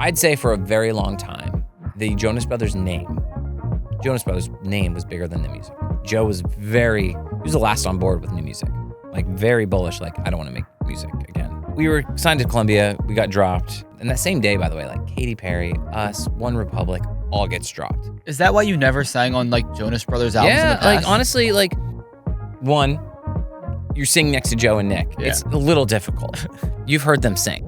I'd say for a very long time, the Jonas Brothers name was bigger than the music. Joe was he was the last on board with new music. Like very bullish, like I don't want to make music again. We were signed to Columbia, we got dropped. And that same day, by the way, like Katy Perry, us, One Republic, all gets dropped. Is that why you never sang on like Jonas Brothers albums in the past? Like honestly, like one, you're singing next to Joe and Nick. Yeah. It's a little difficult. You've heard them sing.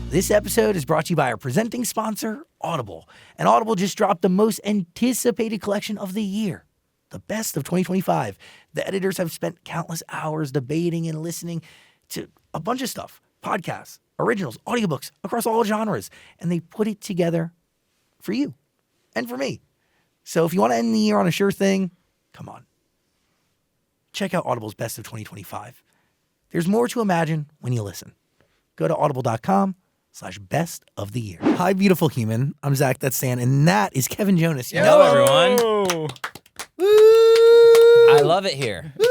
This episode is brought to you by our presenting sponsor, Audible. And Audible just dropped the most anticipated collection of the year, the best of 2025. The editors have spent countless hours debating and listening to a bunch of stuff, podcasts, originals, audiobooks across all genres, and they put it together for you and for me. So if you want to end the year on a sure thing, come on. Check out Audible's Best of 2025. There's more to imagine when you listen. Go to audible.com/best of the year. Hi, beautiful human. I'm Zach, that's Stan, and that is Kevin Jonas. Hello, everyone. Woo! I love it here. Woo!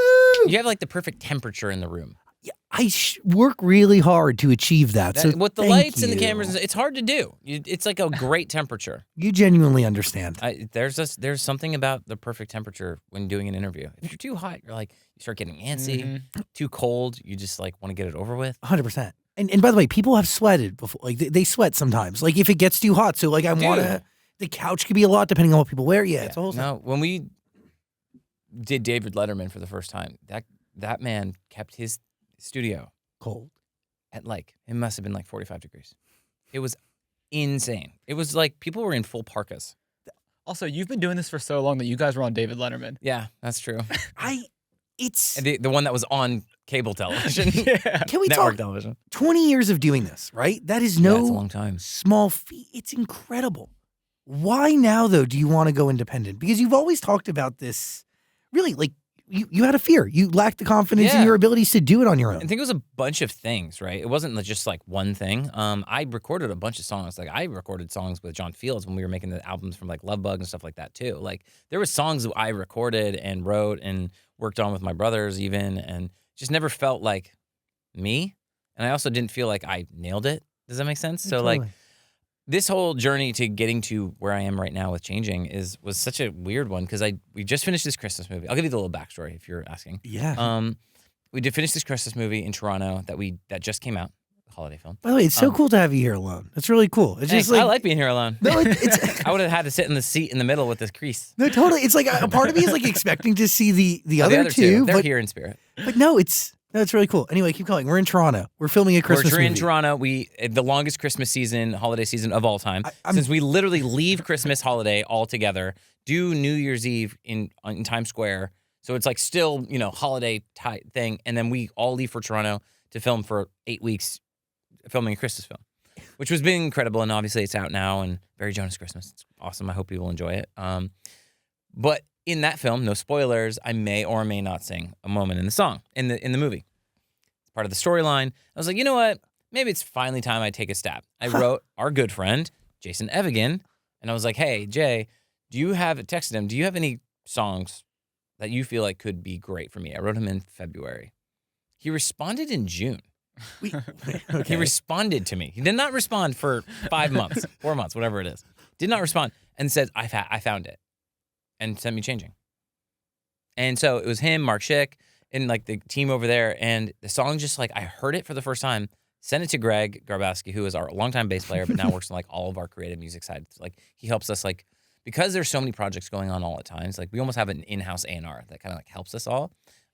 You have like the perfect temperature in the room. Yeah, I work really hard to achieve that. So with the lights and the cameras, it's hard to do. It's like a great temperature. You genuinely understand. There's something about the perfect temperature when doing an interview. If you're too hot, you're like, you start getting antsy. Mm-hmm. Too cold, you just like want to get it over with. 100%. And by the way, people have sweated before. Like they sweat sometimes. Like if it gets too hot. So like the couch could be a lot depending on what people wear. Yeah. It's a whole thing. No, when we did David Letterman for the first time, that man kept his studio cold at it must have been like 45 degrees. It was insane. It was like people were in full parkas. Also, you've been doing this for so long that you guys were on David Letterman. Yeah, that's true. It's the one that was on cable television. Yeah. Can we Network talk television? 20 years of doing this, right? That is no that's a long time. Small feat. It's incredible. Why now, though, do you want to go independent? Because you've always talked about this, really, like, you had a fear. You lacked the confidence in your abilities to do it on your own. I think it was a bunch of things, right? It wasn't just like one thing. I recorded a bunch of songs. Like I recorded songs with John Fields when we were making the albums from like Love Bug and stuff like that too. Like there were songs that I recorded and wrote and worked on with my brothers even, and just never felt like me. And I also didn't feel like I nailed it. Does that make sense? So totally. like this whole journey to getting to where I am right now with changing was such a weird one because we just finished this Christmas movie. I'll give you the little backstory if you're asking. Yeah. We did finish this Christmas movie in Toronto that just came out, a holiday film. By the way, it's so cool to have you here alone. It's really cool. It's thanks. just like I like being here alone. No, it's I would have had to sit in the seat in the middle with this crease. No, totally. It's like a part of me is like expecting to see the other two. They're here in spirit. But no, it's really cool. Anyway, keep going. We're in Toronto. We're filming a Christmas movie. We're in Toronto. The longest Christmas season, holiday season of all time. Since we literally leave Christmas holiday all together, do New Year's Eve in Times Square. So it's like still, holiday type thing. And then we all leave for Toronto to film for 8 weeks, filming a Christmas film, which was being incredible. And obviously it's out now and Very Jonas Christmas. It's awesome. I hope people enjoy it. But in that film, no spoilers, I may or may not sing a moment in the song, in the movie. It's part of the storyline. I was like, you know what? Maybe it's finally time I take a stab. I wrote our good friend, Jason Evigan, and I was like, hey, Jay, texted him, do you have any songs that you feel like could be great for me? I wrote him in February. He responded in June. Okay. He responded to me. He did not respond for 5 months, 4 months, whatever it is. Did not respond and said, I found it. And sent me Changing. And so it was him, Mark Schick, and like the team over there. And the song just like, I heard it for the first time, sent it to Greg Garbowski, who is our longtime bass player, but now works on like all of our creative music side. Like he helps us like, because there's so many projects going on all at times, like we almost have an in-house A&R that kind of like helps us all.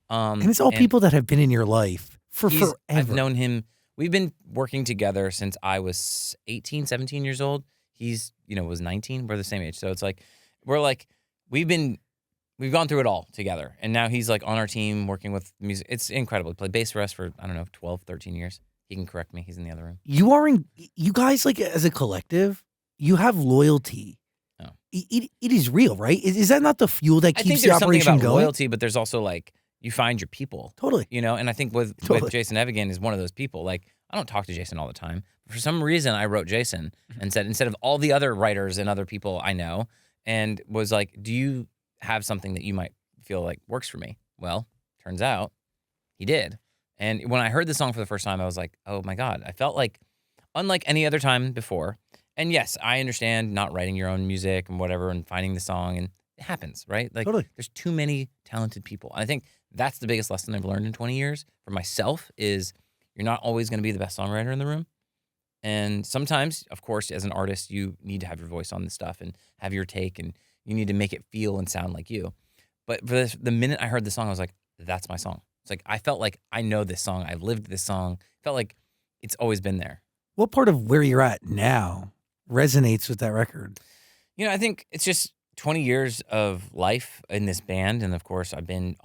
And it's all people that have been in your life for forever. I've known him. We've been working together since I was 18, 17 years old. He's, was 19. We're the same age. So it's like, we've gone through it all together. And now he's like on our team working with music. It's incredible. He played bass for us for, 12, 13 years. He can correct me. He's in the other room. You guys, like as a collective, you have loyalty. Oh. It is real, right? Is that not the fuel that keeps the operation something about going? Loyalty, but there's also like, you find your people. Totally. And I think with Jason Evigan is one of those people. Like, I don't talk to Jason all the time. For some reason, I wrote Jason and said, instead of all the other writers and other people I know, and was like, do you have something that you might feel like works for me? Well, turns out He did. And when I heard the song for the first time, I was like, oh my God. I felt like, unlike any other time before, and yes, I understand not writing your own music and whatever and finding the song, and it happens, right? Like, Totally. there's too many talented people. I think that's the biggest lesson I've learned in 20 years for myself is you're not always going to be the best songwriter in the room. And sometimes, of course, as an artist, you need to have your voice on this stuff and have your take, and you need to make it feel and sound like you. But for the minute I heard the song, I was like, that's my song. It's like, I felt like I know this song. I've lived this song. Felt like it's always been there. What part of where you're at now resonates with that record? You know, I think it's just 20 years of life in this band. And of course, I've been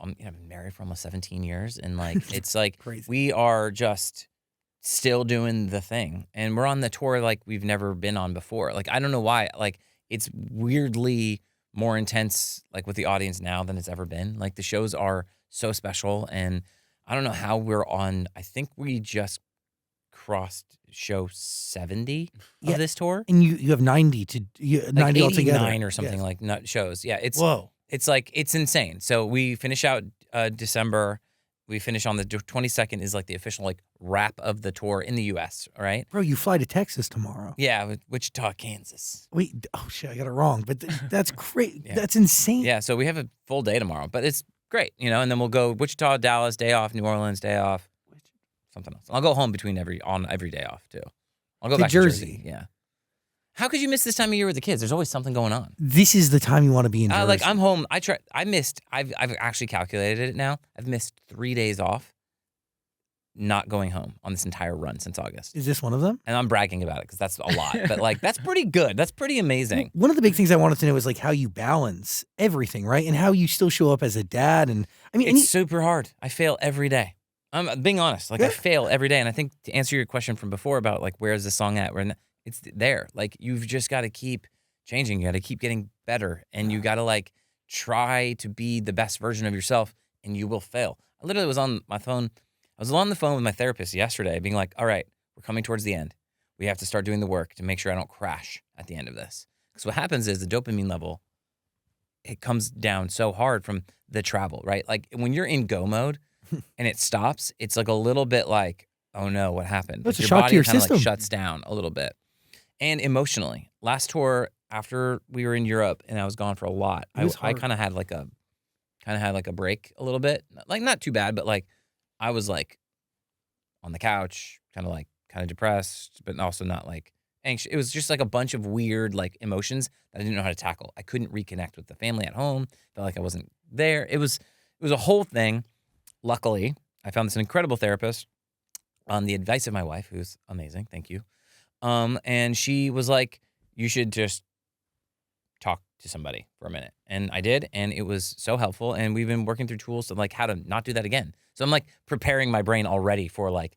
married for almost 17 years. And like, it's like, Crazy. we are just still doing the thing. And we're on the tour like we've never been on before. Like, I don't know why. Like, it's weirdly more intense, like with the audience now than it's ever been. Like, the shows are so special. And I don't know how we're on. I think we just crossed show 70 of this tour. And you have 90 like altogether. 89 or something like nut shows. Yeah, it's Whoa. It's like, it's insane. So we finish out December. We finish on the 22nd is like the official like wrap of the tour in the U.S., all right? Bro, you fly to Texas tomorrow. Yeah, Wichita, Kansas. Wait, oh shit, I got it wrong. But that's great. Yeah. That's insane. Yeah, so we have a full day tomorrow, but it's great, you know, and then we'll go Wichita, Dallas, day off, New Orleans, day off, something else. I'll go home between every day off, too. I'll go To back Jersey. to Jersey. Yeah. How could you miss this time of year with the kids? There's always something going on. This is the time you want to be in Jersey. Like, I'm home. I've actually calculated it now. I've missed 3 days off not going home on this entire run since August. Is this one of them? And I'm bragging about it because that's a lot. But, like, that's pretty good. That's pretty amazing. One of the big things I wanted to know is like how you balance everything, right? And how you still show up as a dad. And I mean, It's super hard. I fail every day. I'm being honest. Like, Yeah. I fail every day. And I think to answer your question from before about, like, where's the song at? It's there. Like, you've just got to keep changing. You got to keep getting better. And you got to, like, try to be the best version of yourself, and you will fail. I literally was on my phone. I was on the phone with my therapist yesterday being like, all right, we're coming towards the end. We have to start doing the work to make sure I don't crash at the end of this. Because what happens is the dopamine level, it comes down so hard from the travel, right? Like, when you're in go mode and it stops, it's like a little bit like, oh no, what happened? It's a Your shock to body your kind of system. like shuts down a little bit. And emotionally, last tour after we were in Europe and I was gone for a lot, It was I hard. kind of had like a break a little bit, like not too bad, but like I was like on the couch, kind of depressed, but also not like anxious. It was just like a bunch of weird like emotions that I didn't know how to tackle. I couldn't reconnect with the family at home. Felt like I wasn't there. It was a whole thing. Luckily, I found this incredible therapist on the advice of my wife, who's amazing. Thank you. And she was like, you should just talk to somebody for a minute. And I did, and it was so helpful. And we've been working through tools of like how to not do that again. So I'm like preparing my brain already for like,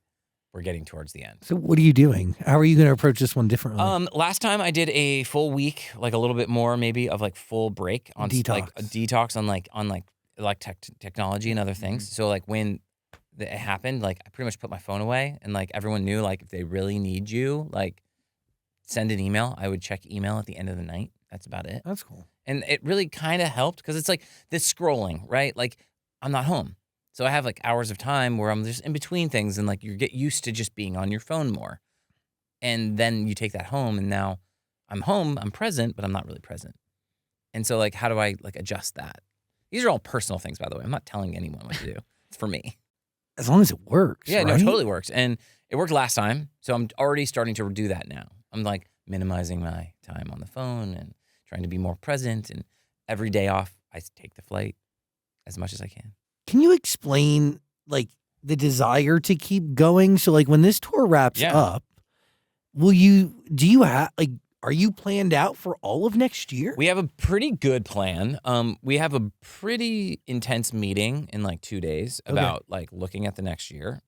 we're getting towards the end. So what are you doing? How are you going to approach this one differently? Last time I did a full week, like a little bit more maybe of like full break on Detox. like a detox on technology and other things. So like when it happened, like I pretty much put my phone away, and like everyone knew like if they really need you, like send an email. I would check email at the end of the night. That's about it. That's cool. And it really kind of helped because it's like this scrolling, right? Like I'm not home. So I have like hours of time where I'm just in between things, and like you get used to just being on your phone more. And then you take that home, and now I'm home, I'm present, but I'm not really present. And so like, how do I like adjust that? These are all personal things, by the way. I'm not telling anyone what to do. It's for me. As long as it works. Yeah, no, right? it totally works. And it worked last time. So I'm already starting to do that now. I'm like minimizing my time on the phone and trying to be more present. And every day off, I take the flight as much as I can. Can you explain like the desire to keep going? So like when this tour wraps up, are you planned out for all of next year? We have a pretty good plan. We have a pretty intense meeting in like 2 days about like looking at the next year.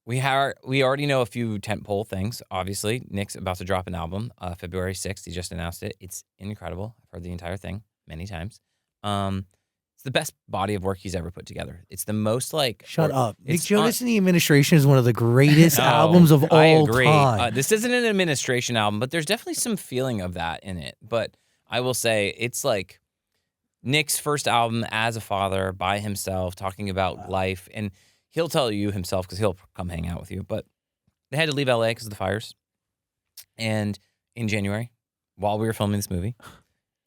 We already know a few tentpole things. Obviously, Nick's about to drop an album, February 6th. He just announced it. It's incredible. I've heard the entire thing many times. It's the best body of work he's ever put together. It's the most like... Shut up. Nick it's Jonas and the Administration is one of the greatest albums of all I agree. time. This isn't an Administration album, but there's definitely some feeling of that in it. But I will say it's like Nick's first album as a father by himself, talking about life. And he'll tell you himself because he'll come hang out with you. But they had to leave LA because of the fires. And in January, while we were filming this movie,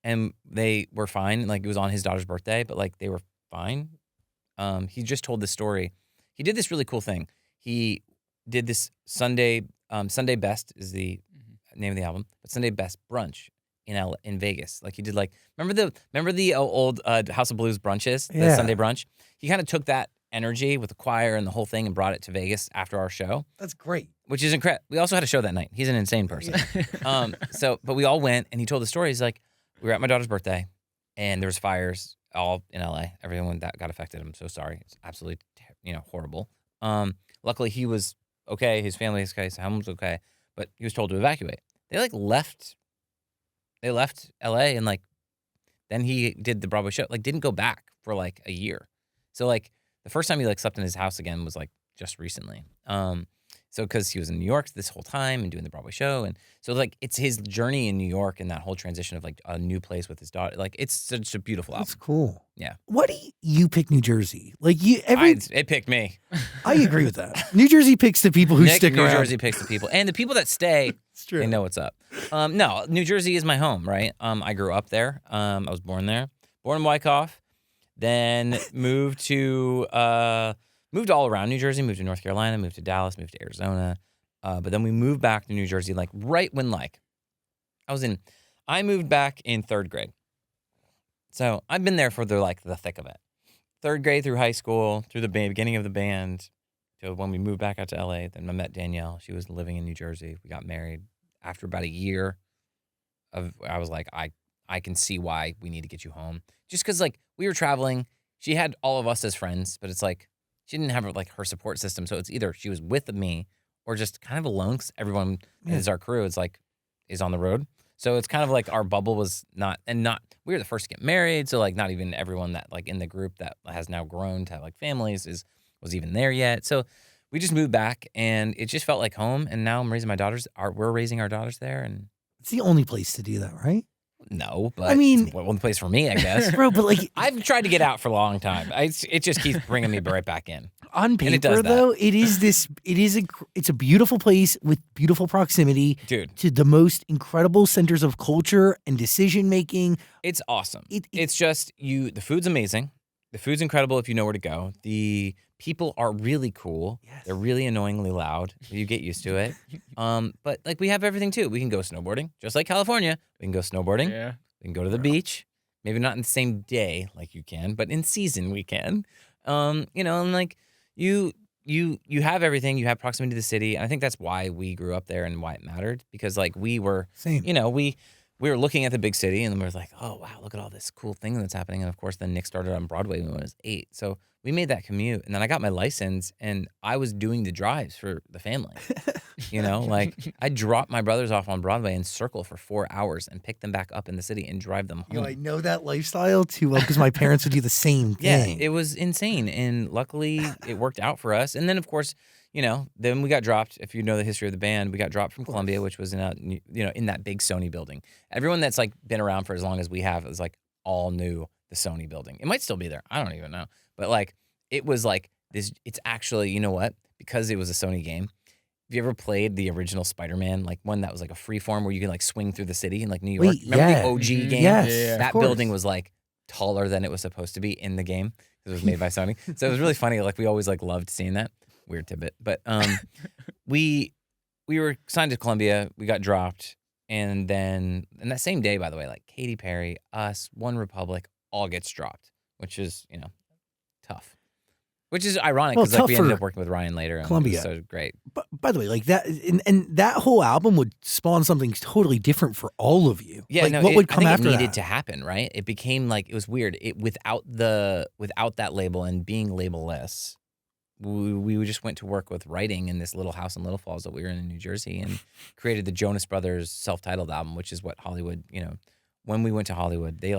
and they were fine. Like, it was on his daughter's birthday, but like they were fine. He just told this story. He did this really cool thing. He did this Sunday Best is the name of the album, but Sunday Best brunch in Vegas. Like, he did like remember the old House of Blues brunches, the Sunday brunch. He kind of took that energy with the choir and the whole thing and brought it to Vegas after our show. That's great. Which is incredible. We also had a show that night. He's an insane person. But we all went, and he told the story. He's like, we were at my daughter's birthday, and there was fires all in LA. Everyone that got affected. I'm so sorry. It's absolutely, horrible. Luckily, he was okay. His family was okay. His home was okay. But he was told to evacuate. They left LA, and then he did the Broadway show. Didn't go back for a year. So the first time he slept in his house again was just recently. So because he was in New York this whole time and doing the Broadway show, and so it's his journey in New York and that whole transition of a new place with his daughter. It's such a beautiful album. That's cool. Yeah. Why do you pick New Jersey? It picked me. I agree with that. New Jersey picks the people who stick around. New Jersey picks the people, and the people that stay. It's true. They know what's up. No, New Jersey is my home, right? I grew up there. I was born there. Born in Wyckoff, then moved all around New Jersey. Moved to North Carolina. Moved to Dallas. Moved to Arizona. But then we moved back to New Jersey, right when I moved back in third grade. So I've been there for the thick of it. Third grade through high school, through the beginning of the band, to when we moved back out to LA. Then I met Danielle. She was living in New Jersey. We got married. After about a year I was like, I can see why we need to get you home. Just because we were traveling. She had all of us as friends, but it's she didn't have her support system. So it's either she was with me or just kind of alone because everyone is our crew. It's is on the road. So it's kind of our bubble was not, we were the first to get married. So not even everyone that in the group that has now grown to have families was even there yet. So we just moved back and it just felt like home. And now I'm raising my daughters. We're raising our daughters there. And it's the only place to do that, right? No, but it's one place for me, I guess. Bro, but I've tried to get out for a long time. It just keeps bringing me right back in. On paper, though, it's a beautiful place with beautiful proximity, dude, to the most incredible centers of culture and decision making. It's awesome. It's just the food's amazing. The food's incredible if you know where to go. The people are really cool. Yes. They're really annoyingly loud. You get used to it. But we have everything too. We can go snowboarding, just like California. We can go snowboarding. Yeah. We can go to the beach. Maybe not in the same day like you can, but in season we can. And you have everything. You have proximity to the city. And I think that's why we grew up there and why it mattered. Because we were, same. We were looking at the big city and we were like, oh, wow, look at all this cool thing that's happening. And of course, then Nick started on Broadway when I was 8. So we made that commute. And then I got my license and I was doing the drives for the family. I dropped my brothers off on Broadway and circle for 4 hours and pick them back up in the city and drive them home. I know that lifestyle too well because my parents would do the same thing. Yeah, it was insane. And luckily it worked out for us. And then, of course, then we got dropped. If you know the history of the band, we got dropped from Columbia, which was in that big Sony building. Everyone that's been around for as long as we have is all knew the Sony building. It might still be there. I don't even know. But it was this. It's actually, you know what? Because it was a Sony game. Have you ever played the original Spider-Man, one that was a free form where you can swing through the city in New York? Remember the OG game? Yes, yeah. That building was taller than it was supposed to be in the game because it was made by Sony. So it was really funny. We always loved seeing that. Weird tidbit, but we were signed to Columbia. We got dropped, and then that same day, by the way, Katy Perry, us, One Republic, all gets dropped, which is tough. Which is ironic because we ended up working with Ryan later. And Columbia, so great. But by the way, that and that whole album would spawn something totally different for all of you. Yeah, what would come after that? It needed to happen, right? It became it was weird. Without that label and being label-less. We just went to work with writing in this little house in Little Falls that we were in New Jersey and created the Jonas Brothers self-titled album, which is what Hollywood, when we went to Hollywood, they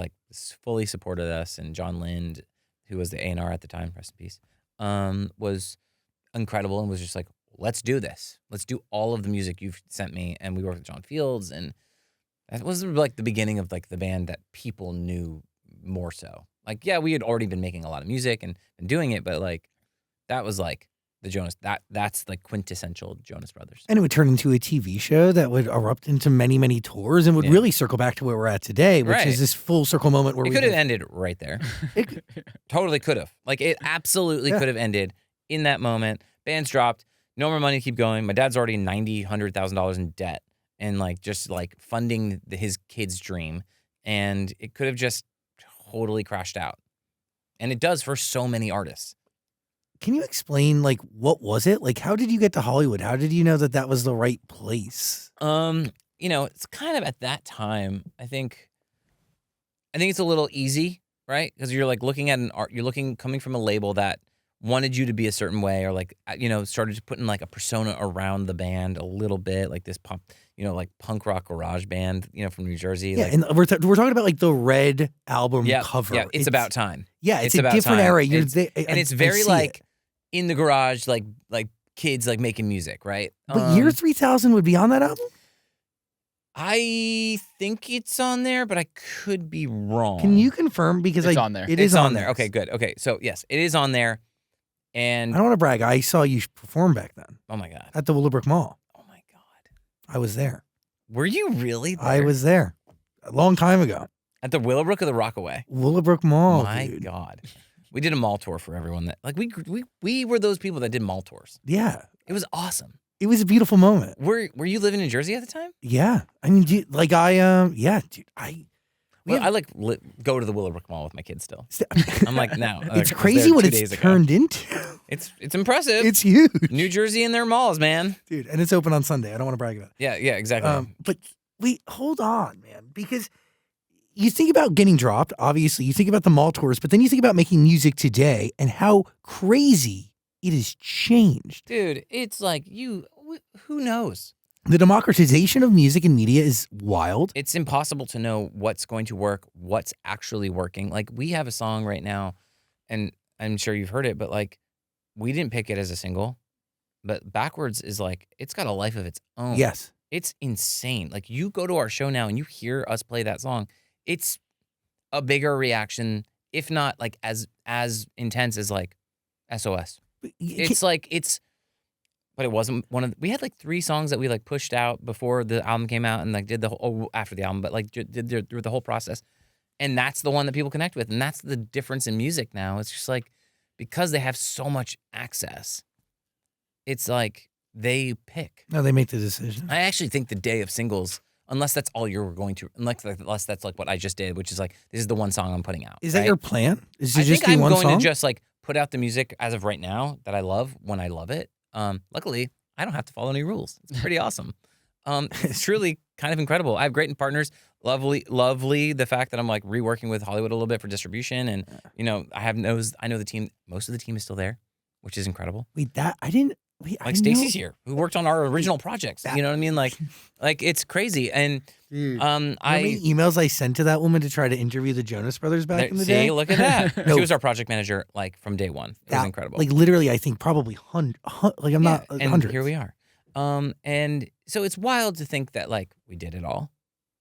fully supported us. And John Lind, who was the A&R at the time, rest in peace, was incredible and was just let's do this. Let's do all of the music you've sent me. And we worked with John Fields. And that was the beginning of the band that people knew more so. Like, yeah, we had already been making a lot of music and doing it, but like that was like the Jonas. That's like quintessential Jonas Brothers. And it would turn into a TV show that would erupt into many, many tours and would really circle back to where we're at today, which is this full circle moment where it could have ended right there. It totally could have. Like, it absolutely could have ended in that moment. Bands dropped. No more money to keep going. My dad's already $100,000 in debt and like just like funding his kid's dream. And it could have just totally crashed out. And it does for so many artists. Can you explain, like, what was it? Like, how did you get to Hollywood? How did you know that that was the right place? It's kind of at that time, I think it's a little easy, right? Because you're like looking at coming from a label that wanted you to be a certain way, or like, started to put in like a persona around the band a little bit, like this pop, like punk rock garage band, from New Jersey. Yeah, like, and we're talking about like the Red album cover. Yeah, it's about time. Yeah, it's a about different time. era. It's very like in the garage, like kids like making music, right? But Year 3000 would be on that album? I think it's on there, but I could be wrong. Can you confirm? Because it's on there. It's on there. Okay, good. Okay, so yes, it is on there. And I don't want to brag. I saw you perform back then. Oh my God. At the Willowbrook Mall. Oh my God. I was there. Were you really there? I was there. A long time ago. At the Willowbrook or the Rockaway? Willowbrook Mall. My dude. God. We did a mall tour for everyone that like we were those people that did mall tours. Yeah. It was awesome. It was a beautiful moment. Were you living in Jersey at the time? Yeah. I mean, dude, like I go to the Willowbrook Mall with my kids still. I'm like, no. It's crazy what it's turned into. It's impressive. It's huge. New Jersey and their malls, man. Dude, and it's open on Sunday. I don't want to brag about it. Yeah, exactly. But hold on, man, because you think about getting dropped, obviously, you think about the mall tours, but then you think about making music today and how crazy it has changed. Dude, it's like who knows? The democratization of music and media is wild. It's impossible to know what's going to work, what's actually working. Like, we have a song right now, and I'm sure you've heard it, but like, we didn't pick it as a single, but Backwards is like, it's got a life of its own. Yes. It's insane. Like, you go to our show now and you hear us play that song, it's a bigger reaction, if not like as intense as like SOS. But it wasn't we had like 3 songs that we like pushed out before the album came out and like did after the album, but like did the whole process. And that's the one that people connect with. And that's the difference in music now. It's just like, because they have so much access, it's like they pick. No, they make the decision. I actually think the day of singles, unless that's all you're going to, unless that's like what I just did, which is like, this is the one song I'm putting out. Is that your plan? Is to I just think do I'm one going song? to just like put out the music as of right now that I love when I love it. Luckily, I don't have to follow any rules. It's pretty awesome. It's truly kind of incredible. I have great partners. Lovely. The fact that I'm like reworking with Hollywood a little bit for distribution, and I know the team. Most of the team is still there, which is incredible. Wait, I didn't. Like, Stacy's here, who worked on our original projects. You know what I mean? Like it's crazy. And how many emails I sent to that woman to try to interview the Jonas Brothers back in the day? Look at that. She was our project manager like from day one. It was incredible. Like, literally, I think probably hundreds. Here we are. And so it's wild to think that like we did it all,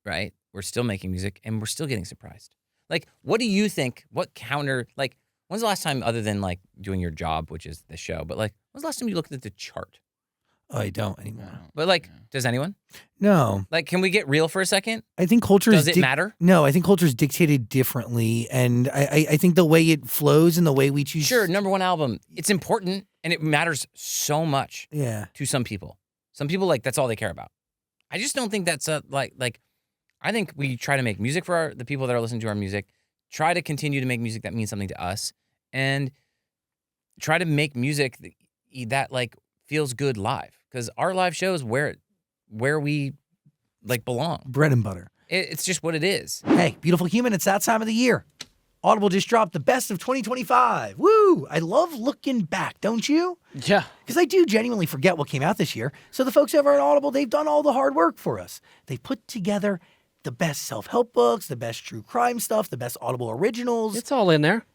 right? We're still making music and we're still getting surprised. Like, what do you think? When's the last time, other than like doing your job, which is the show, but like, when's the last time you looked at the chart? I don't anymore. But like, does anyone? No. Like, can we get real for a second? I think culture Does it matter? No, I think culture is dictated differently, and I think the way it flows and the way we choose. Sure, number one album, it's important and it matters so much. Yeah. To some people. Some people, like, that's all they care about. I just don't think that's like. I think we try to make music for the people that are listening to our music. Try to continue to make music that means something to us, and try to make music that like feels good live. Because our live shows where we like belong. Bread and butter. It's just what it is. Hey, beautiful human, it's that time of the year. Audible just dropped the best of 2025. Woo! I love looking back, don't you? Yeah. Because I do genuinely forget what came out this year. So the folks over at Audible, they've done all the hard work for us. They put together the best self-help books, the best true crime stuff, the best Audible originals. It's all in there.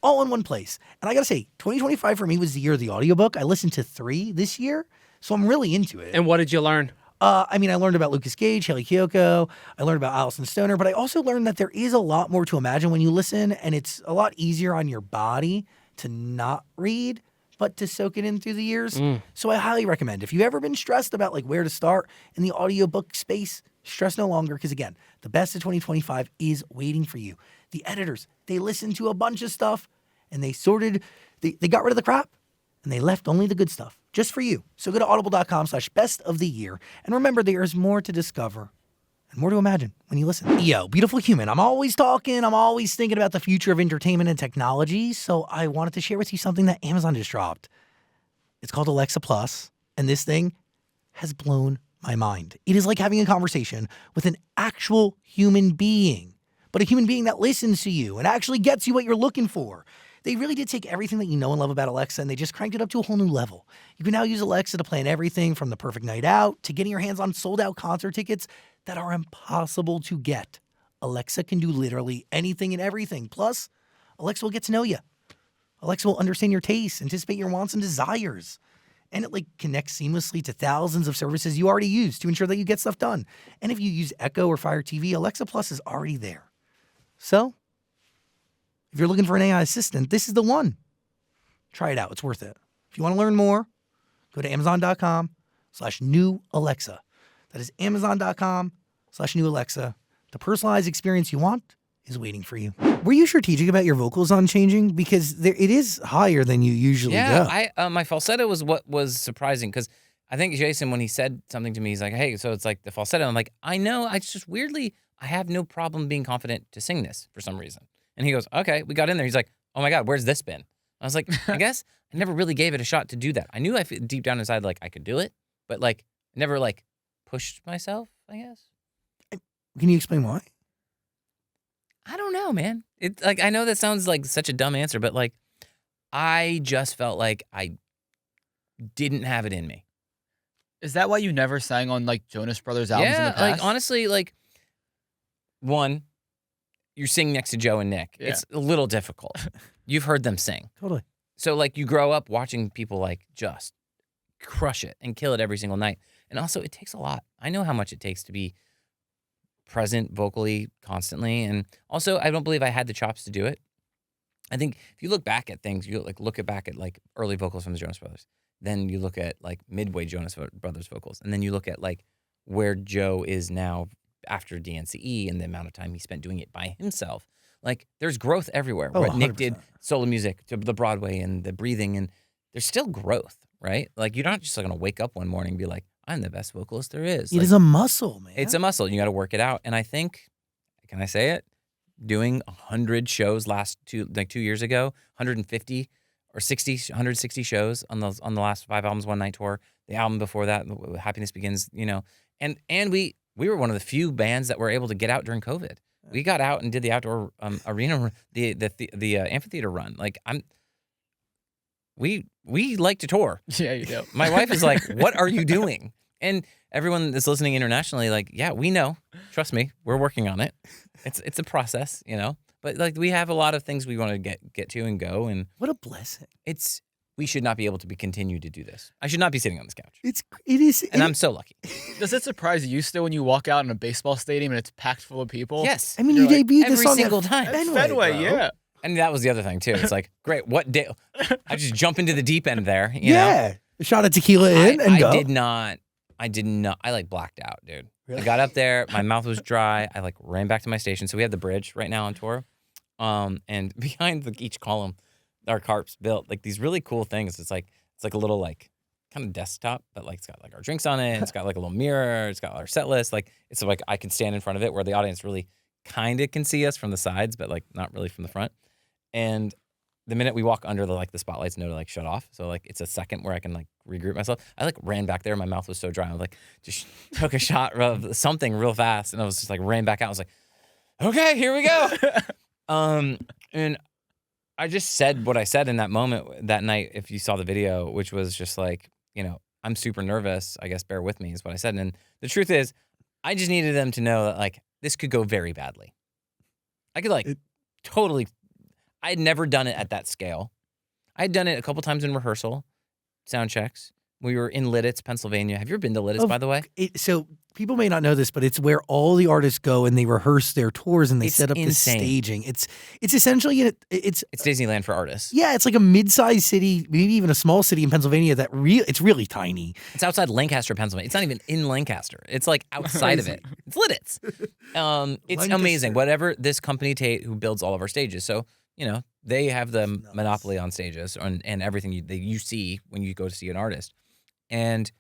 All in one place. And I gotta say, 2025 for me was the year of the audiobook. I listened to 3 this year, so I'm really into it. And what did you learn? I mean, I learned about Lucas Gage, Haley Kiyoko. I learned about Allison Stoner, but I also learned that there is a lot more to imagine when you listen, and it's a lot easier on your body to not read, but to soak it in through the years. So I highly recommend. If you've ever been stressed about like where to start in the audiobook space, stress no longer, because again, the best of 2025 is waiting for you. The editors, they listened to a bunch of stuff, and they got rid of the crap, and they left only the good stuff, just for you. So go to audible.com/best of the year. And remember, there is more to discover and more to imagine when you listen. Yo, beautiful human, I'm always talking, I'm always thinking about the future of entertainment and technology. So I wanted to share with you something that Amazon just dropped. It's called Alexa Plus, and this thing has blown my mind. It is like having a conversation with an actual human being, but a human being that listens to you and actually gets you what you're looking for. They really did take everything that you know and love about Alexa, and they just cranked it up to a whole new level. You can now use Alexa to plan everything from the perfect night out to getting your hands on sold-out concert tickets that are impossible to get. Alexa can do literally anything and everything. Plus, Alexa will get to know you. Alexa will understand your tastes, anticipate your wants and desires. And it connects seamlessly to thousands of services you already use to ensure that you get stuff done. And if you use Echo or Fire TV, Alexa Plus is already there. So, if you're looking for an AI assistant, this is the one. Try it out. It's worth it. If you want to learn more, go to amazon.com/new Alexa. That is amazon.com/new Alexa. The personalized experience you want is waiting for you. Were you strategic about your vocals on changing? Because it is higher than you usually go. Yeah, my falsetto was what was surprising, because I think Jason, when he said something to me, he's like, hey, so it's like the falsetto. I'm like, I know, I just weirdly, I have no problem being confident to sing this for some reason. And he goes, okay, we got in there. He's like, oh my God, where's this been? I was like, I guess I never really gave it a shot to do that. I knew deep down inside, like, I could do it, but like, never like pushed myself, I guess. Can you explain why? I don't know, man. It like, I know that sounds like such a dumb answer, but like, I just felt like I didn't have it in me. Is that why you never sang on like Jonas Brothers albums in the past? Like honestly, like one, you're singing next to Joe and Nick. Yeah. It's a little difficult. You've heard them sing. Totally. So like you grow up watching people like just crush it and kill it every single night. And also it takes a lot. I know how much it takes to be present vocally constantly. And also I don't believe I had the chops to do it. I think if you look back at things, you look back at like early vocals from the Jonas Brothers. Then you look at like midway Jonas Brothers vocals. And then you look at like where Joe is now after DNCE and the amount of time he spent doing it by himself. Like there's growth everywhere. Oh, What Nick 100%. did solo music to the Broadway and the breathing, and there's still growth, right? Like you're not just like gonna wake up one morning and be like, I'm the best vocalist there is. It Like, is a muscle, man. it's a muscle. You got to work it out. And I think, can I say it? Doing 100 shows last 2 years ago, 150 or 60, 160 shows on the last 5 albums, one night tour. The album before that, Happiness Begins, and we were one of the few bands that were able to get out during COVID. We got out and did the outdoor arena, the amphitheater run. Like we like to tour. Yeah, you do. My wife is like, "What are you doing?" And everyone that's listening internationally, like, yeah, we know. Trust me, we're working on it. It's a process, But like we have a lot of things we want to get to and go, and What a blessing. we should not be able to continue to do this. I should not be sitting on this couch. It is. And I'm so lucky. Does it surprise you still when you walk out in a baseball stadium and it's packed full of people? Yes. I mean, You're you like, debuted this every song single at time. Fenway, bro. yeah. And that was the other thing too. It's like, great, what day? I just jump into the deep end there, Yeah. A shot of tequila in and go. I did not. I like blacked out, dude. Really? I got up there, my mouth was dry. I like ran back to my station. So we have the bridge right now on tour. And behind each column, our carps built like these really cool things. It's like a little like kind of desktop, but like it's got like our drinks on it. It's got like a little mirror. It's got our set list. Like it's like I can stand in front of it where the audience really kind of can see us from the sides, but like not really from the front. And the minute we walk under the spotlights know to like shut off. So like it's a second where I can like regroup myself. I like ran back there. My mouth was so dry. I was like just took a shot of something real fast, and I was just like ran back out. I was like, okay, here we go. And I just said what I said in that moment that night. If you saw the video, which was just like, I'm super nervous. I guess bear with me is what I said. And the truth is, I just needed them to know that like this could go very badly. I could totally. I had never done it at that scale. I had done it a couple times in rehearsal, sound checks, We were in Lidditz, Pennsylvania. Have you ever been to Lidditz, by the way? So people may not know this, but it's where all the artists go and they rehearse their tours and they It's set up the insane. staging. It's essentially it's Disneyland for artists. yeah, it's like a mid-sized city, maybe even a small city in Pennsylvania it's really tiny. It's outside Lancaster, Pennsylvania. It's not even in Lancaster. It's like outside of it. It's Lidditz. It's amazing. Whatever this company who builds all of our stages. So, they have the monopoly on stages and everything you see when you go to see an artist. And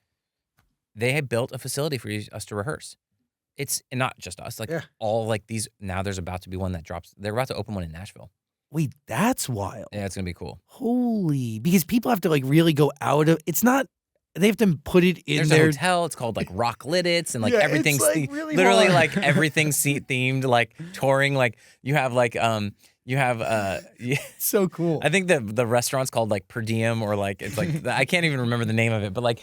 they had built a facility for us to rehearse. It's not just us, all like these. Now there's about to be one that drops. They're about to open one in Nashville. Wait, that's wild. Yeah, it's gonna be cool. Holy, because people have to really go out of. It's not. They have to put it in There's their a hotel. It's called Rock Lidditz, and everything's really literally hard. Everything's seat themed, touring. You have so cool. I think the restaurant's called Per Diem or it's I can't even remember the name of it, but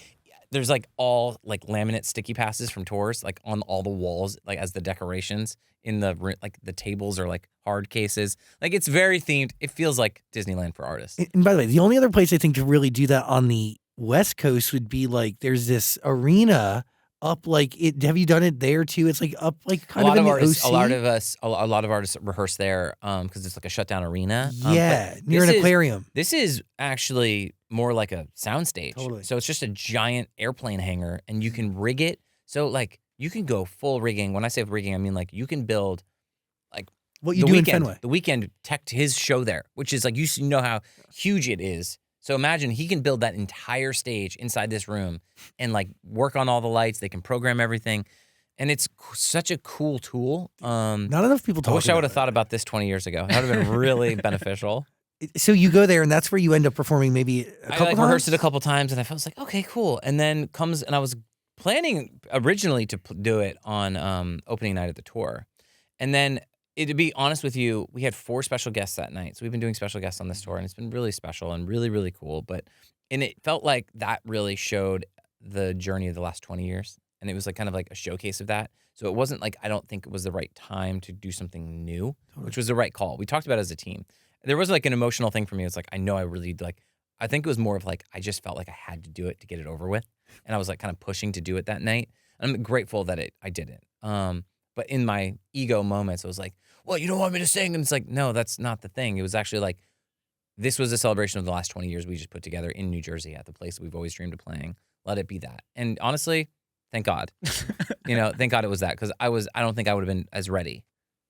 there's all laminate sticky passes from tours on all the walls as the decorations in the tables are hard cases. It's very themed. It feels like Disneyland for artists. And by the way, the only other place I think to really do that on the West Coast would be there's this arena up have you done it there too? It's up kind of in the OC. A lot of artists rehearse there because it's a shutdown arena. Yeah, near an aquarium. This is actually more like a soundstage. Totally. So it's just a giant airplane hangar, and you can rig it. So you can go full rigging. When I say rigging, I mean you can build what you do in Fenway. The Weeknd teched his show there, which is you know how huge it is. So imagine he can build that entire stage inside this room and work on all the lights. They can program everything. And it's such a cool tool. Not enough people talk about it. I wish I would have thought about this 20 years ago. That would have been really beneficial. So you go there and that's where you end up performing maybe a couple times? I rehearsed it a couple times and I was okay, cool. And then and I was planning originally to do it on opening night of the tour. And then to be honest with you, we had 4 special guests that night. So we've been doing special guests on this tour, and it's been really special and really, really cool. And it felt like that really showed the journey of the last 20 years. And it was kind of a showcase of that. So it wasn't I don't think it was the right time to do something new, which was the right call. We talked about it as a team. There was an emotional thing for me. It's I know I really I think it was more of I just felt I had to do it to get it over with. And I was kind of pushing to do it that night. And I'm grateful that I did it. But in my ego moments, I was well, you don't want me to sing? And it's no, that's not the thing. It was actually this was a celebration of the last 20 years we just put together in New Jersey at the place that we've always dreamed of playing. Let it be that. And honestly, thank God. Thank God it was that, because I don't think I would have been as ready.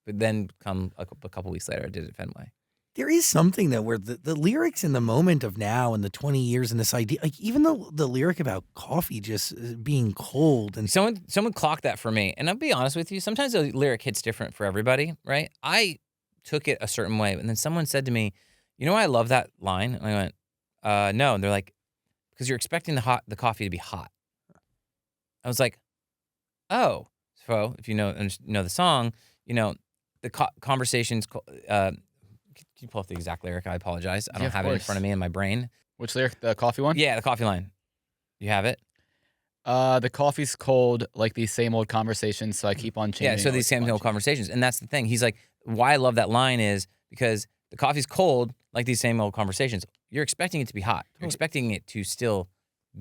But then a couple weeks later, I did it at Fenway. There is something though where the lyrics in the moment of now and the 20 years and this idea, even the lyric about coffee just being cold and someone clocked that for me. And I'll be honest with you, sometimes the lyric hits different for everybody, right? I took it a certain way, and then someone said to me, "You know why I love that line?" And I went, "No." And they're because you're expecting the coffee to be hot. I was oh. So if you know the song, the conversations. Can you pull up the exact lyric? I apologize. I don't have it in front of me in my brain. Which lyric? The coffee one? Yeah, the coffee line. You have it? The coffee's cold, like these same old conversations, so I keep on changing. Yeah, so these same old conversations. And that's the thing. He's why I love that line is because the coffee's cold, like these same old conversations. You're expecting it to be hot. You're expecting it to still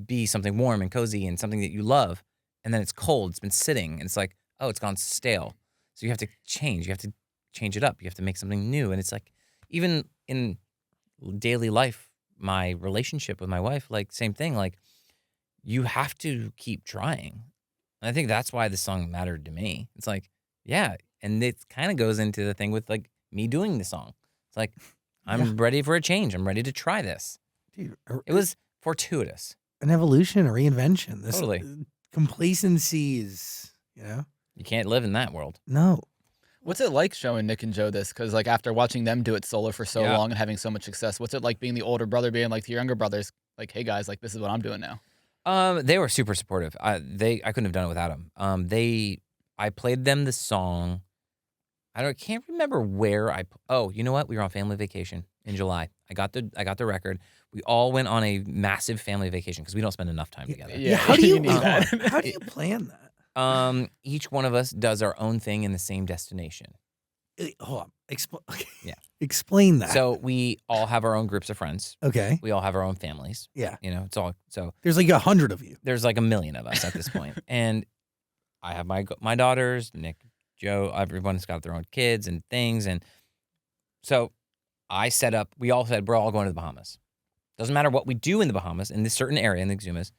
be something warm and cozy and something that you love. And then it's cold. It's been sitting. And it's oh, it's gone stale. So you have to change. You have to change it up. You have to make something new. And it's even in daily life, my relationship with my wife, same thing. You have to keep trying. And I think that's why this song mattered to me. It's yeah. And it kind of goes into the thing with me doing the song. It's I'm ready for a change. I'm ready to try this. Dude, it was fortuitous. An evolution, a reinvention. This totally. Complacency is, You can't live in that world. No. What's it like showing Nick and Joe this? Because after watching them do it solo for so long and having so much success, what's it like being the older brother, being to your younger brothers, hey guys, this is what I'm doing now? They were super supportive. I couldn't have done it without them. I played them the song. Can't remember where you know what? We were on family vacation in July. I got the record. We all went on a massive family vacation because we don't spend enough time together. Yeah. How do you plan that? Each one of us does our own thing in the same destination. Hold on. Okay. Yeah. Explain that. So we all have our own groups of friends. Okay. We all have our own families. Yeah. It's all so. There's like 100 of you. There's like 1 million of us at this point, and I have my daughters, Nick, Joe. Everyone's got their own kids and things, and so I set up. We all said we're all going to the Bahamas. Doesn't matter what we do in the Bahamas in this certain area in the Exumas.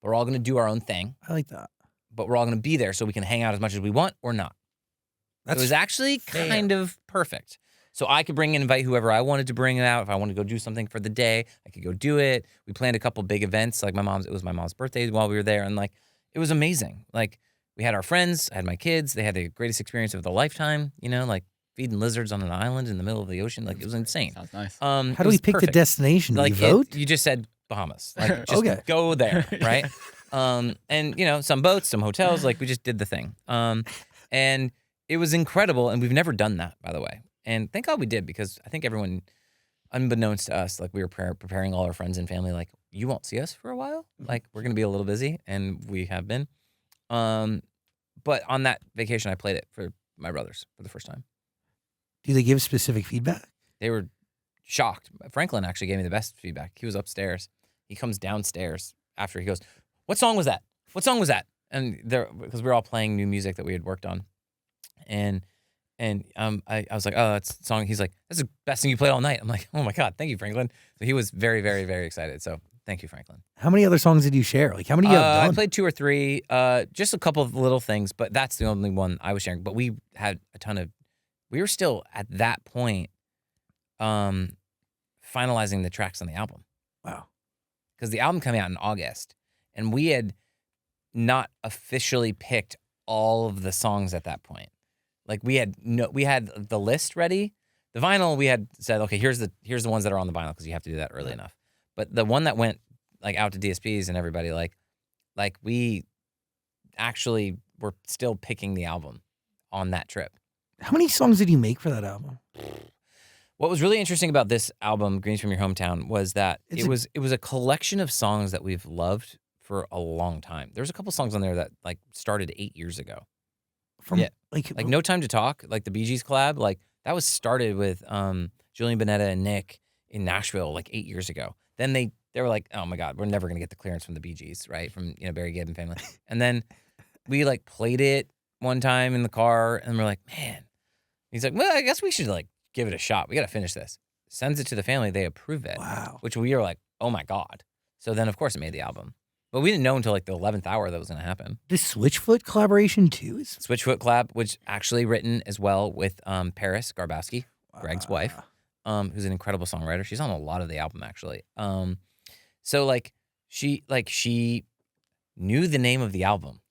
We're all going to do our own thing. I like that. But we're all going to be there so we can hang out as much as we want or not. It was actually kind of perfect. So I could invite whoever I wanted to bring out. If I wanted to go do something for the day, I could go do it. We planned a couple big events, like it was my mom's birthday while we were there. And like, it was amazing. Like we had our friends, I had my kids. They had the greatest experience of their lifetime, like feeding lizards on an island in the middle of the ocean. Like it was insane. Sounds nice. How do we pick the destination? Do we vote? You just said Bahamas. Like just go there, right? And some boats, some hotels, like we just did the thing. And it was incredible, and we've never done that, by the way. And thank God we did, because I think everyone, unbeknownst to us, like we were preparing all our friends and family, like, you won't see us for a while. Like, we're going to be a little busy, and we have been. But on that vacation, I played it for my brothers for the first time. Do they give specific feedback? They were shocked. Franklin actually gave me the best feedback. He was upstairs. He comes downstairs after. He goes, "What song was that? What song was that?" And because we were all playing new music that we had worked on. And I was like, "Oh, that's a song." He's like, "That's the best thing you played all night." I'm like, "Oh my God, thank you, Franklin." So he was very, very, very excited. So thank you, Franklin. How many other songs did you share? Like, how many you have done? I played 2 or 3, just a couple of little things, but that's the only one I was sharing. But we had a ton of. We were still at that point, finalizing the tracks on the album. Wow. Because the album came out in August, and we had not officially picked all of the songs at that point. Like we had the list ready. The vinyl, we had said, okay, here's the ones that are on the vinyl, because you have to do that early enough. But the one that went like out to DSPs and everybody, like we actually were still picking the album on that trip. How many songs did you make for that album? What was really interesting about this album, Greens from Your Hometown, was that it was a collection of songs that we've loved for a long time. There's a couple songs on there that like started 8 years ago. Like No Time to Talk, like the Bee Gees collab, like that was started with Julian Bonetta and Nick in Nashville like 8 years ago. Then they were like, oh my God, we're never gonna get the clearance from the Bee Gees, right? From Barry Gibb and family. And then we like played it one time in the car, and we're like, man. He's like, well, I guess we should like give it a shot. We got to finish this. Sends it to the family. They approve it. Wow. Which we were like, oh my God. So then, of course, it made the album. But we didn't know until like the 11th hour that was going to happen. The Switchfoot collaboration too? Switchfoot collab, which actually written as well with Paris Garbowski, Greg's wife, who's an incredible songwriter. She's on a lot of the album, actually. So like she knew the name of the album.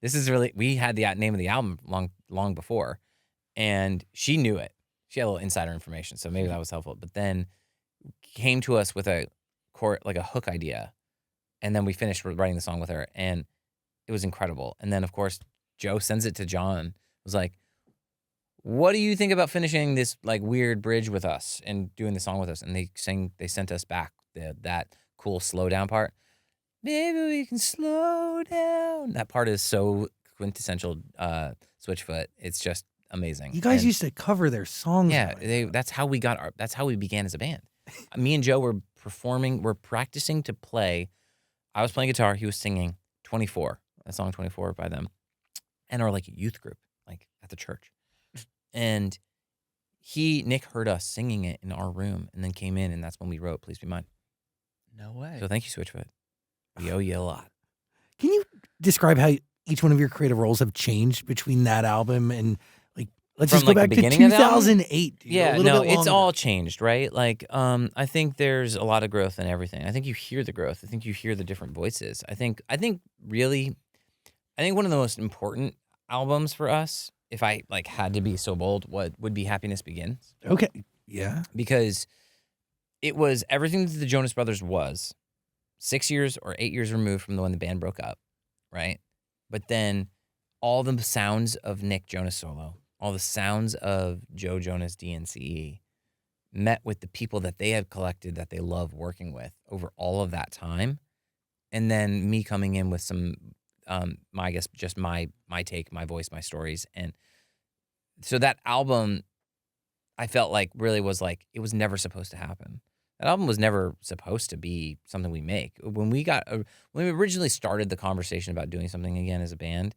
This is really, we had the name of the album long before. And she knew it. She had a little insider information, so maybe that was helpful. But then came to us with a hook idea, and then we finished writing the song with her, and it was incredible. And then, of course, Joe sends it to John. Was like, "What do you think about finishing this like weird bridge with us and doing the song with us?" And they sent us back that cool slow down part. Maybe we can slow down. That part is so quintessential Switchfoot. It's just amazing. You guys used to cover their songs. Yeah, that's how we began as a band. Me and Joe were practicing to play. I was playing guitar, he was singing 24, that song 24 by them, and our like youth group, like at the church. And Nick heard us singing it in our room and then came in, and that's when we wrote Please Be Mine. No way. So thank you, Switchfoot. We owe you a lot. Can you describe how each one of your creative roles have changed between that album and let's just go back to 2008. Dude, yeah, no, it's all changed, right? Like, I think there's a lot of growth in everything. I think you hear the growth. I think you hear the different voices. I think one of the most important albums for us, if I like had to be so bold, would be Happiness Begins. Okay, yeah, because it was everything that the Jonas Brothers was 6 years or 8 years removed from when the band broke up, right? But then all the sounds of Nick Jonas solo, all the sounds of Joe Jonas DNCE met with the people that they had collected that they love working with over all of that time. And then me coming in with some, I guess just my take, my voice, my stories. And so that album I felt like really was like, it was never supposed to happen. That album was never supposed to be something we make. When we originally started the conversation about doing something again as a band,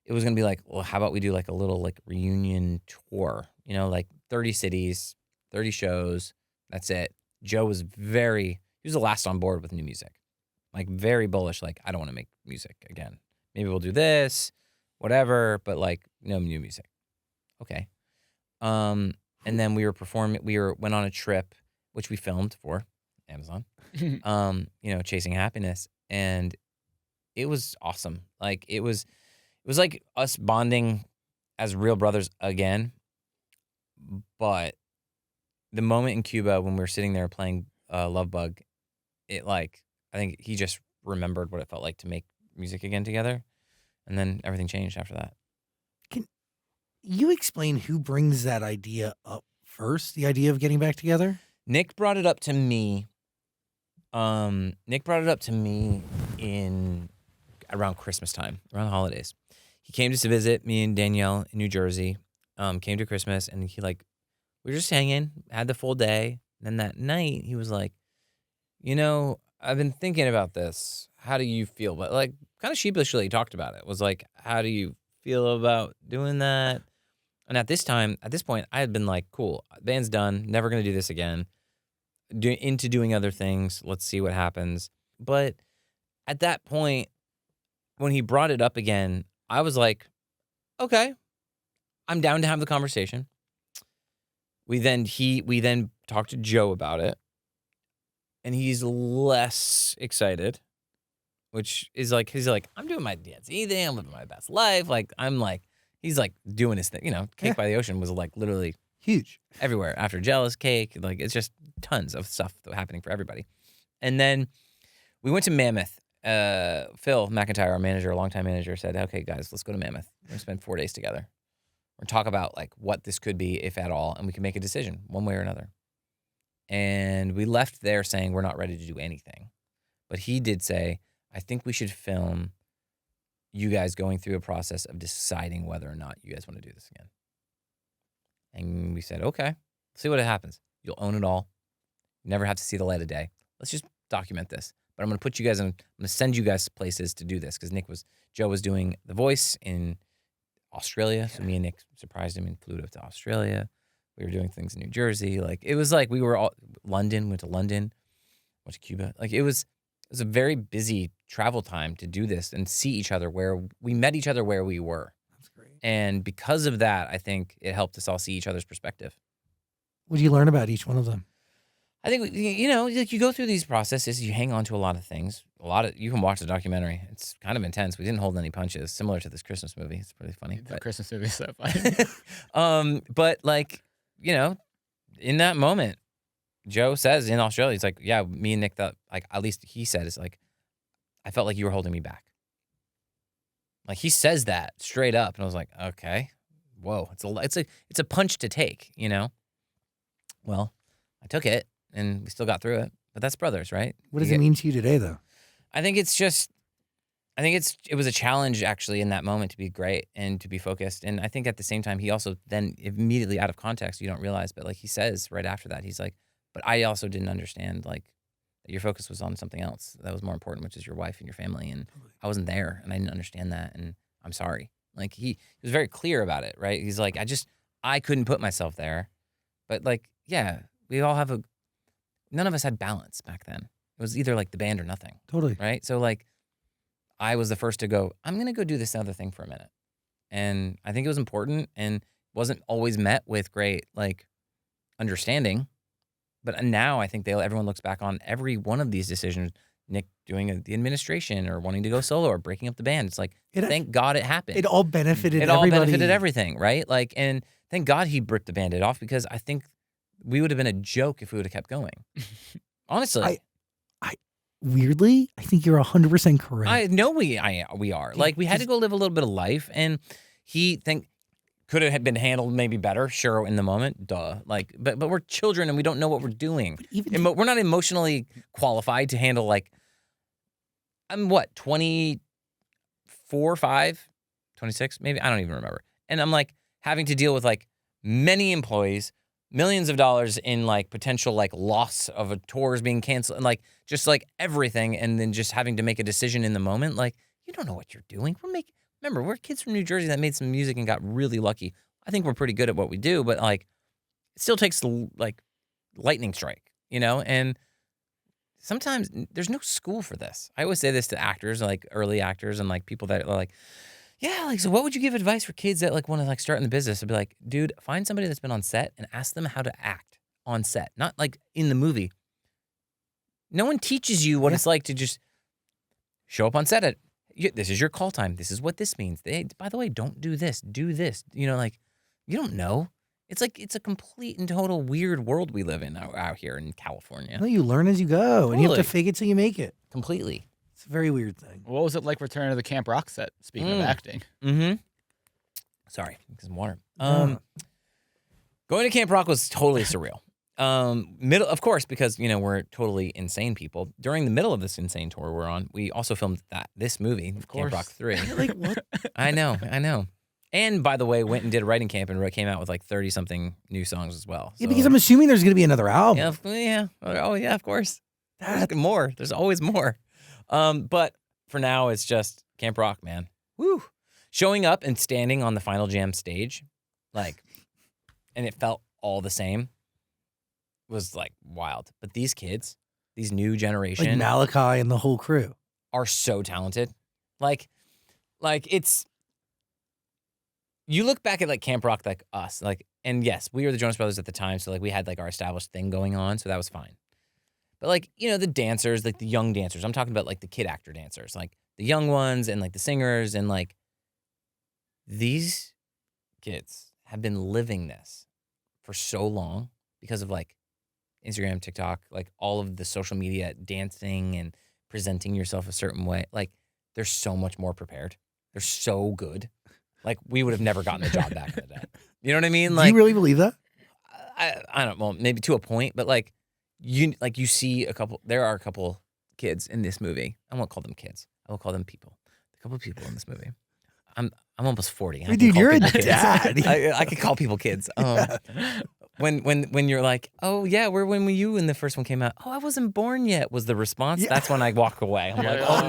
it was going to be like, well, how about we do like a little like reunion tour, like 30 cities, 30 shows. That's it. Joe was he was the last on board with new music, like very bullish. Like, I don't want to make music again. Maybe we'll do this, whatever, but like no new music. Okay. And then we went on a trip, which we filmed for Amazon, Chasing Happiness. And it was awesome. Like it was like us bonding as real brothers again. But the moment in Cuba when we were sitting there playing Love Bug, I think he just remembered what it felt like to make music again together. And then everything changed after that. Can you explain who brings that idea up first, the idea of getting back together? Nick brought it up to me. In around Christmas time, around the holidays. He came to visit me and Danielle in New Jersey. Came to Christmas, and we were just hanging, had the full day. And then that night, he was like, I've been thinking about this. How do you feel? But like, kind of sheepishly, he talked about it. Was like, how do you feel about doing that? And at this point, I had been like, cool, band's done, never gonna do this again. Into doing other things. Let's see what happens. But at that point, when he brought it up again, I was like, okay, I'm down to have the conversation. We then talked to Joe about it, and he's less excited, which is like, he's like, I'm doing my dancing thing, I'm living my best life. Like, he's like doing his thing. Cake by the Ocean was like literally huge everywhere after Jealous Cake. Like, it's just tons of stuff happening for everybody. And then we went to Mammoth. Phil McIntyre, our manager, a longtime manager, said, okay, guys, let's go to Mammoth. We're going to spend 4 days together. We're going to talk about like what this could be, if at all, and we can make a decision one way or another. And we left there saying we're not ready to do anything. But he did say, I think we should film you guys going through a process of deciding whether or not you guys want to do this again. And we said, okay, see what happens. You'll own it all. You never have to see the light of day. Let's just document this. But I'm going to put you guys I'm going to send you guys places to do this, because Joe was doing The Voice in Australia. So me and Nick surprised him and flew to Australia. We were doing things in New Jersey. Like, it was like we were all went to London, went to Cuba. Like, it was a very busy travel time to do this and see each other where we met each other where we were. That's great. And because of that, I think it helped us all see each other's perspective. What do you learn about each one of them? I think, like you go through these processes, you hang on to a lot of things. You can watch the documentary. It's kind of intense. We didn't hold any punches, similar to this Christmas movie. It's pretty funny. The Christmas movie is so funny. But like, in that moment, Joe says in Australia, he's like, yeah, me and Nick thought, like, at least he said, it's like, I felt like you were holding me back. Like, he says that straight up. And I was like, okay, whoa, it's a punch to take, Well, I took it. And we still got through it. But that's brothers, right? What does it mean to you today, though? I think it was a challenge, actually, in that moment to be great and to be focused. And I think at the same time, he also then immediately out of context, you don't realize, but like he says right after that, he's like, but I also didn't understand like that your focus was on something else that was more important, which is your wife and your family. And I wasn't there and I didn't understand that. And I'm sorry. Like he was very clear about it, right? He's like, I couldn't put myself there. But like, yeah, none of us had balance back then. It was either like the band or nothing. Totally. Right? So like, I was the first to go, I'm going to go do this other thing for a minute. And I think it was important and wasn't always met with great like understanding. But now I think everyone looks back on every one of these decisions, Nick doing the administration or wanting to go solo or breaking up the band. It's like, thank God it happened. It all benefited everybody. It all benefited everything, right? Like, and thank God he ripped the Band-Aid off, because I think we would have been a joke if we would have kept going. Honestly. Weirdly, I think you're 100% correct. I know we are. Like, we had to go live a little bit of life, and could it have been handled maybe better? Sure, in the moment, duh. Like, but we're children and we don't know what we're doing. We're not emotionally qualified to handle like, I'm what, 24, 5, 26, maybe? I don't even remember. And I'm like having to deal with like many employees, millions of dollars in like potential like loss of a tours being canceled and like just like everything, and then just having to make a decision in the moment. Like, you don't know what you're doing. Remember, we're kids from New Jersey that made some music and got really lucky. I think we're pretty good at what we do, but like it still takes like lightning strike, and sometimes there's no school for this. I always say this to actors, like early actors and like people that are like, yeah, like, so what would you give advice for kids that like want to like start in the business? I'd be like, dude, find somebody that's been on set and ask them how to act on set, not like in the movie. No one teaches you what it's like to just show up on set this is your call time. This is what this means. By the way, don't do this. Do this. Like, you don't know. It's like it's a complete and total weird world we live in out here in California. Well, you learn as you go, and you have to fake it till you make it. Completely. It's a very weird thing. What was it like returning to the Camp Rock set, speaking of acting? Mm-hmm. Sorry, some water. Going to Camp Rock was totally surreal. Of course, because, we're totally insane people. During the middle of this insane tour we're on, we also filmed this movie, Camp Rock 3. Like, what? I know. And by the way, went and did a writing camp and came out with like 30-something new songs as well. Yeah, because I'm assuming there's going to be another album. Yeah. Oh, yeah, of course. There's more. There's always more. But for now, it's just Camp Rock, man. Woo. Showing up and standing on the Final Jam stage, like, and it felt all the same, was like wild. But these kids, these new generation, like Malachi and the whole crew, are so talented. Like it's. You look back at like Camp Rock, like us, like, and yes, we were the Jonas Brothers at the time, so like we had like our established thing going on, so that was fine. But like, the dancers, like the young dancers, I'm talking about like the kid actor dancers, like the young ones and like the singers, and like these kids have been living this for so long because of like Instagram, TikTok, like all of the social media, dancing and presenting yourself a certain way. Like, they're so much more prepared. They're so good. Like, we would have never gotten the job back in the day. You know what I mean? Like, do you really believe that? I don't. Well, maybe to a point, but like you see there are a couple kids in this movie. I won't call them kids. I will call them people. A couple of people in this movie. I'm almost 40. Dude, you're a dad. I could call people kids. When you're like, oh yeah, when were you when the first one came out? Oh, I wasn't born yet was the response. Yeah. That's when I walk away. I'm like, oh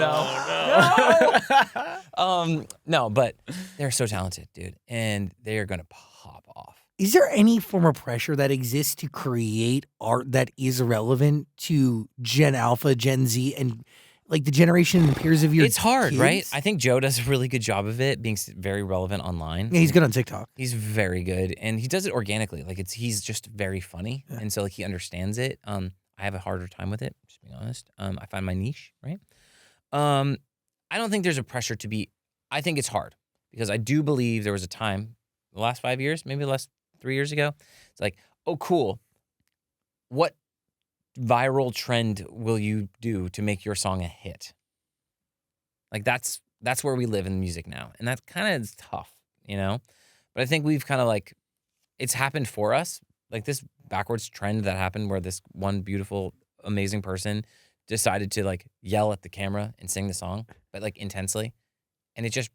no. No, but they're so talented, dude, and they are gonna pop off. Is there any form of pressure that exists to create art that is relevant to Gen Alpha, Gen Z, and like the generation and peers of your It's hard, kids? right? I think Joe does a really good job of it, being very relevant online. Yeah, he's good on TikTok. He's very good, and he does it organically. Like, he's just very funny, and so like he understands it. I have a harder time with it, just being honest. I find my niche, right? I don't think there's a pressure to be. I think it's hard because I do believe there was a time, the last 5 years, maybe the last 3 years ago. It's like, oh, cool. What viral trend will you do to make your song a hit? Like, that's where we live in music now, and that kind of is tough, But I think we've kind of like, it's happened for us, like this backwards trend that happened where this one beautiful, amazing person decided to like yell at the camera and sing the song, but like intensely, and it just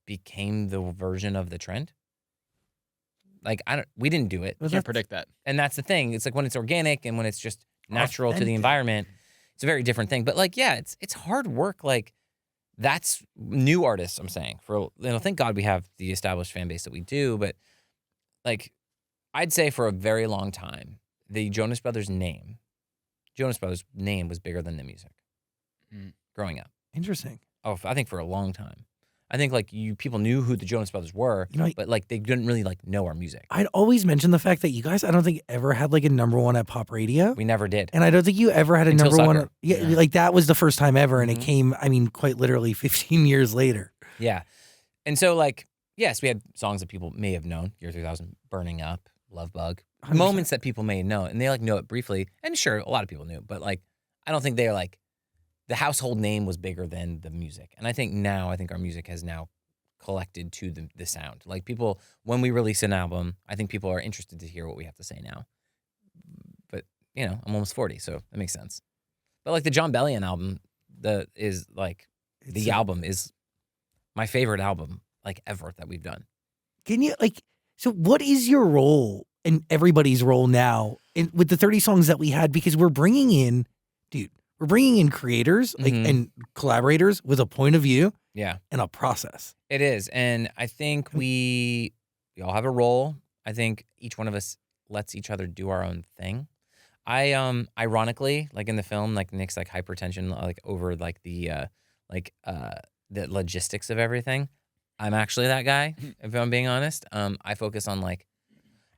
became the version of the trend. Like, we didn't do it. You can't predict that. And that's the thing. It's like when it's organic and when it's just natural Authentic. to the environment, it's a very different thing. But like, yeah, it's hard work. Like, that's new artists, I'm saying. Thank God we have the established fan base that we do. But like, I'd say for a very long time, the Jonas Brothers name was bigger than the music growing up. Interesting. Oh, I think for a long time. I think like people knew who the Jonas Brothers were, but like they didn't really like know our music. I'd always mention the fact that you guys, I don't think ever had like a number one at pop radio. We never did. And I don't think you ever had a Until number Sucker. one. Yeah, like that was the first time ever. And it came, I mean, quite literally 15 years later. Yeah. And so like, yes, we had songs that people may have known, Year 3000, Burning Up, Love Bug, 100%. moments that people may know, and they like know it briefly. And sure, a lot of people knew, but like, I don't think they're like, the household name was bigger than the music. And I think our music has now collected to the sound. Like, people, when we release an album, I think people are interested to hear what we have to say now. But, I'm almost 40, so that makes sense. But like the John Bellion album, album is my favorite album like ever that we've done. Can you so what is your role and everybody's role now with the 30 songs that we had, because we're bringing in creators and collaborators with a point of view and a process. It is. And I think we all have a role. I think each one of us lets each other do our own thing. I ironically, like in the film, like Nick's like hypertension, like over like the logistics of everything. I'm actually that guy, if I'm being honest. I focus on like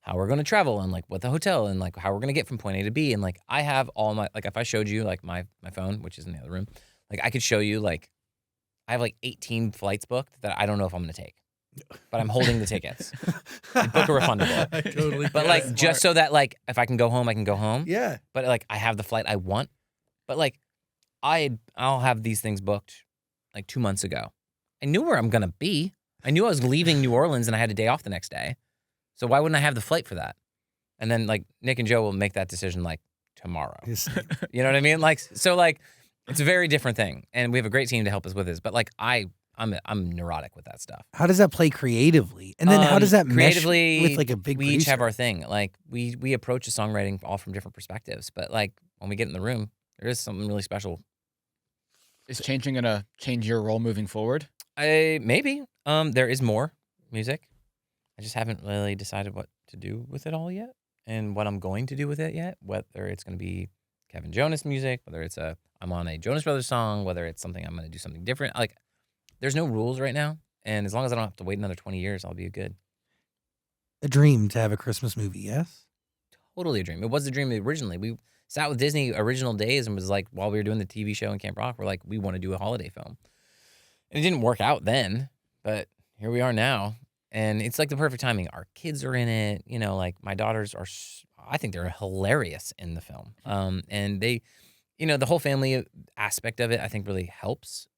how we're going to travel and like what the hotel and like how we're going to get from point A to B. And like I have all my, like if I showed you like my phone, which is in the other room, like I could show you like I have like 18 flights booked that I don't know if I'm going to take, but I'm holding the tickets. Book a refundable. I totally. But like just so that like if I can go home, I can go home. Yeah. But like I have the flight I want. But like I'll have these things booked like 2 months ago. I knew where I'm going to be. I knew I was leaving New Orleans and I had a day off the next day. So why wouldn't I have the flight for that? And then like Nick and Joe will make that decision like tomorrow. You know what I mean? Like, so like it's a very different thing. And we have a great team to help us with this. But like I'm neurotic with that stuff. How does that play creatively? And then how does that creatively mesh with like a big we each producer? have our thing. Like we approach the songwriting all from different perspectives. But like when we get in the room, there is something really special. Is changing gonna change your role moving forward? Maybe. There is more music. I just haven't really decided what to do with it all yet and what I'm going to do with it yet, whether it's going to be Kevin Jonas music, whether it's I'm on a Jonas Brothers song, whether it's something I'm going to do something different. Like there's no rules right now. And as long as I don't have to wait another 20 years, I'll be good. A dream to have a Christmas movie, yes? Totally a dream. It was a dream originally. We sat with Disney original days and was like, while we were doing the TV show in Camp Rock, we're like, we want to do a holiday film. And it didn't work out then, but here we are now. And it's like the perfect timing. Our kids are in it. You know, like my daughters are, I think they're hilarious in the film. And they, you know, the whole family aspect of it, I think really helps.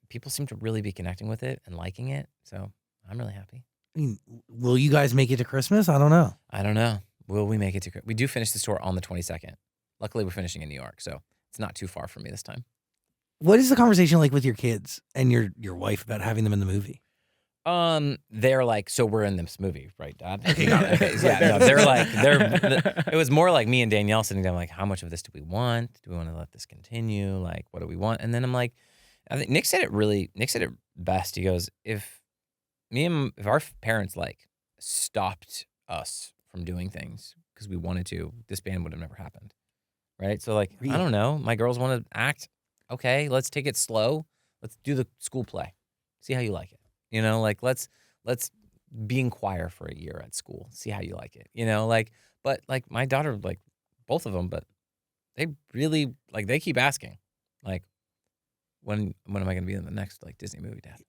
People seem to really be connecting with it and liking it. So I'm really happy. I mean, will you guys make it to Christmas? I don't know. I don't know. Will we make it to Christmas? We do finish the tour on the 22nd. Luckily, we're finishing in New York, so it's not too far from me this time. What is the conversation like with your kids and your wife about having them in the movie? They're like, so we're in this movie, right, Dad? Okay. Yeah, no, they're like, it was more like me and Danielle sitting down, like, how much of this do we want? Do we want to let this continue? Like, what do we want? And then I'm like, I think Nick said it best. He goes, if our parents like stopped us from doing things because we wanted to, this band would have never happened. Right? So like, Really? I don't know. My girls want to act. Okay, let's take it slow. Let's do the school play. See how you like it. You know, like let's be in choir for a year at school. See how you like it. You know, like, but like my daughter, like both of them, but they really like they keep asking, like, when am I going to be in the next like Disney movie, Dad?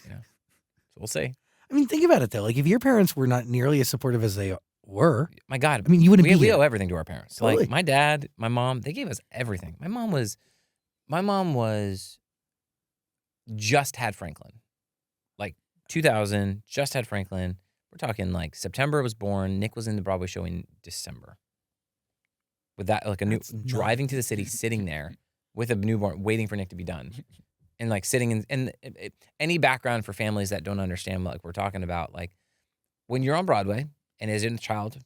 You know, so we'll see. I mean, think about it though. Like, if your parents were not nearly as supportive as they were, My God, I mean, you wouldn't be we here. owe everything to our parents. Totally. Like my dad, my mom, they gave us everything. My mom was just had Franklin, like 2000, just had Franklin. We're talking like September was born. Nick was in the Broadway show in December. With that, like That's driving to the city, sitting there with a newborn, waiting for Nick to be done, and like sitting in. And any background for families that don't understand what like we're talking about, like when you're on Broadway and as a child,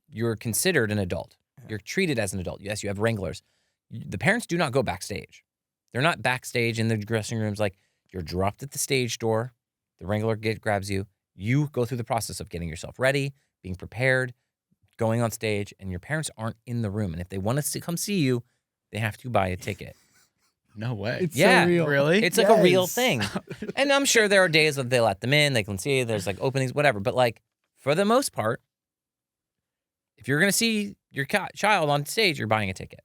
you're considered an adult. You're treated as an adult. Yes, you have wranglers. The parents do not go backstage. They're not backstage in the dressing rooms. Like you're dropped at the stage door. The wrangler grabs you. You go through the process of getting yourself ready, being prepared, going on stage, and your parents aren't in the room. And if they want to come see you, they have to buy a ticket. No way. It's Yeah. so real. Really? It's like a real Yes. thing. And I'm sure there are days that they let them in, they can see, there's like openings, whatever. But like for the most part, if you're going to see your child on stage, you're buying a ticket.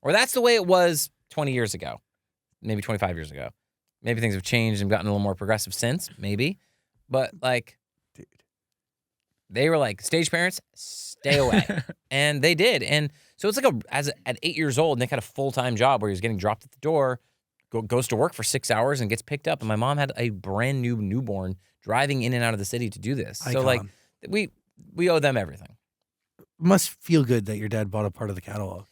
Or that's the way it was 20 years ago, maybe 25 years ago. Maybe things have changed and gotten a little more progressive since, maybe. But like, Dude. they were like, stage parents, stay away. And they did. And so it's like at 8 years old, Nick had a full-time job where he was getting dropped at the door, goes to work for 6 hours and gets picked up. And my mom had a brand new newborn driving in and out of the city to do this. So like, Icon. we owe them everything. Must feel good that your dad bought a part of the catalog.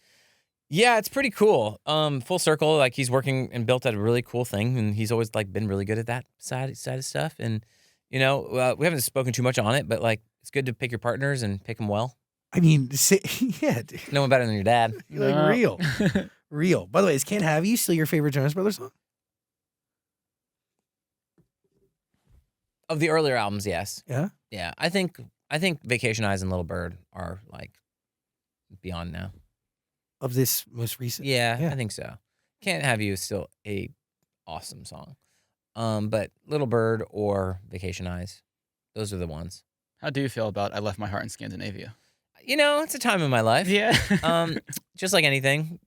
Yeah, it's pretty cool. Full circle, like he's working and built at a really cool thing, and he's always like been really good at that side of stuff. And We haven't spoken too much on it, but like it's good to pick your partners and pick them well. I mean, yeah, dude. No one better than your dad. You're like real. By the way, is "Can't Have You" still your favorite Jonas Brothers song? Of the earlier albums, yes. Yeah. Yeah, I think Vacation Eyes and Little Bird are like beyond now. Of this most recent. Yeah, I think so. Can't Have You is still a awesome song. But Little Bird or Vacation Eyes, those are the ones. How do you feel about I Left My Heart in Scandinavia? It's a time in my life. Yeah. Just like anything,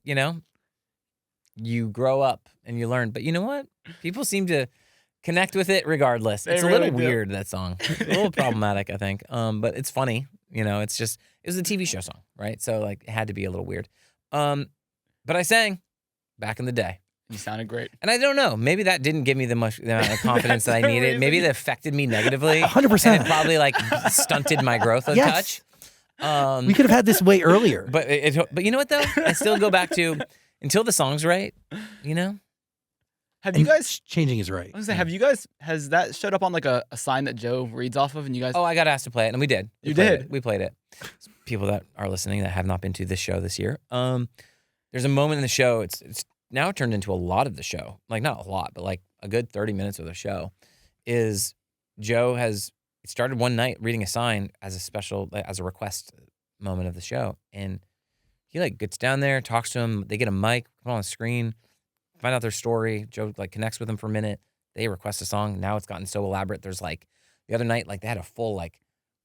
you grow up and you learn. But you know what? People seem to connect with it regardless. It's a little weird, that song. A little problematic, I think. But it's funny. It was a TV show song, right? So like it had to be a little weird. But I sang back in the day. You sounded great. And I don't know. Maybe that didn't give me the amount of confidence that I needed. reason. Maybe that affected me negatively. 100%. And it probably like stunted my growth a touch. We could have had this way earlier. But you know what though? I still go back to until the song's right. Have you guys changing is right? I was gonna say, have you guys has that showed up on like a sign that Joe reads off of, and you guys? Oh, I got asked to play it, and we did. You did? We played it. People that are listening that have not been to this show this year. There's a moment in the show. It's now turned into a lot of the show. Like not a lot, but like a good 30 minutes of the show. Is Joe has started one night reading a sign as a special, as a request moment of the show, and he like gets down there, talks to him. They get a mic, put on a screen, find out their story. Joe like connects with them for a minute. They request a song. Now it's gotten so elaborate. There's like the other night, like they had a full like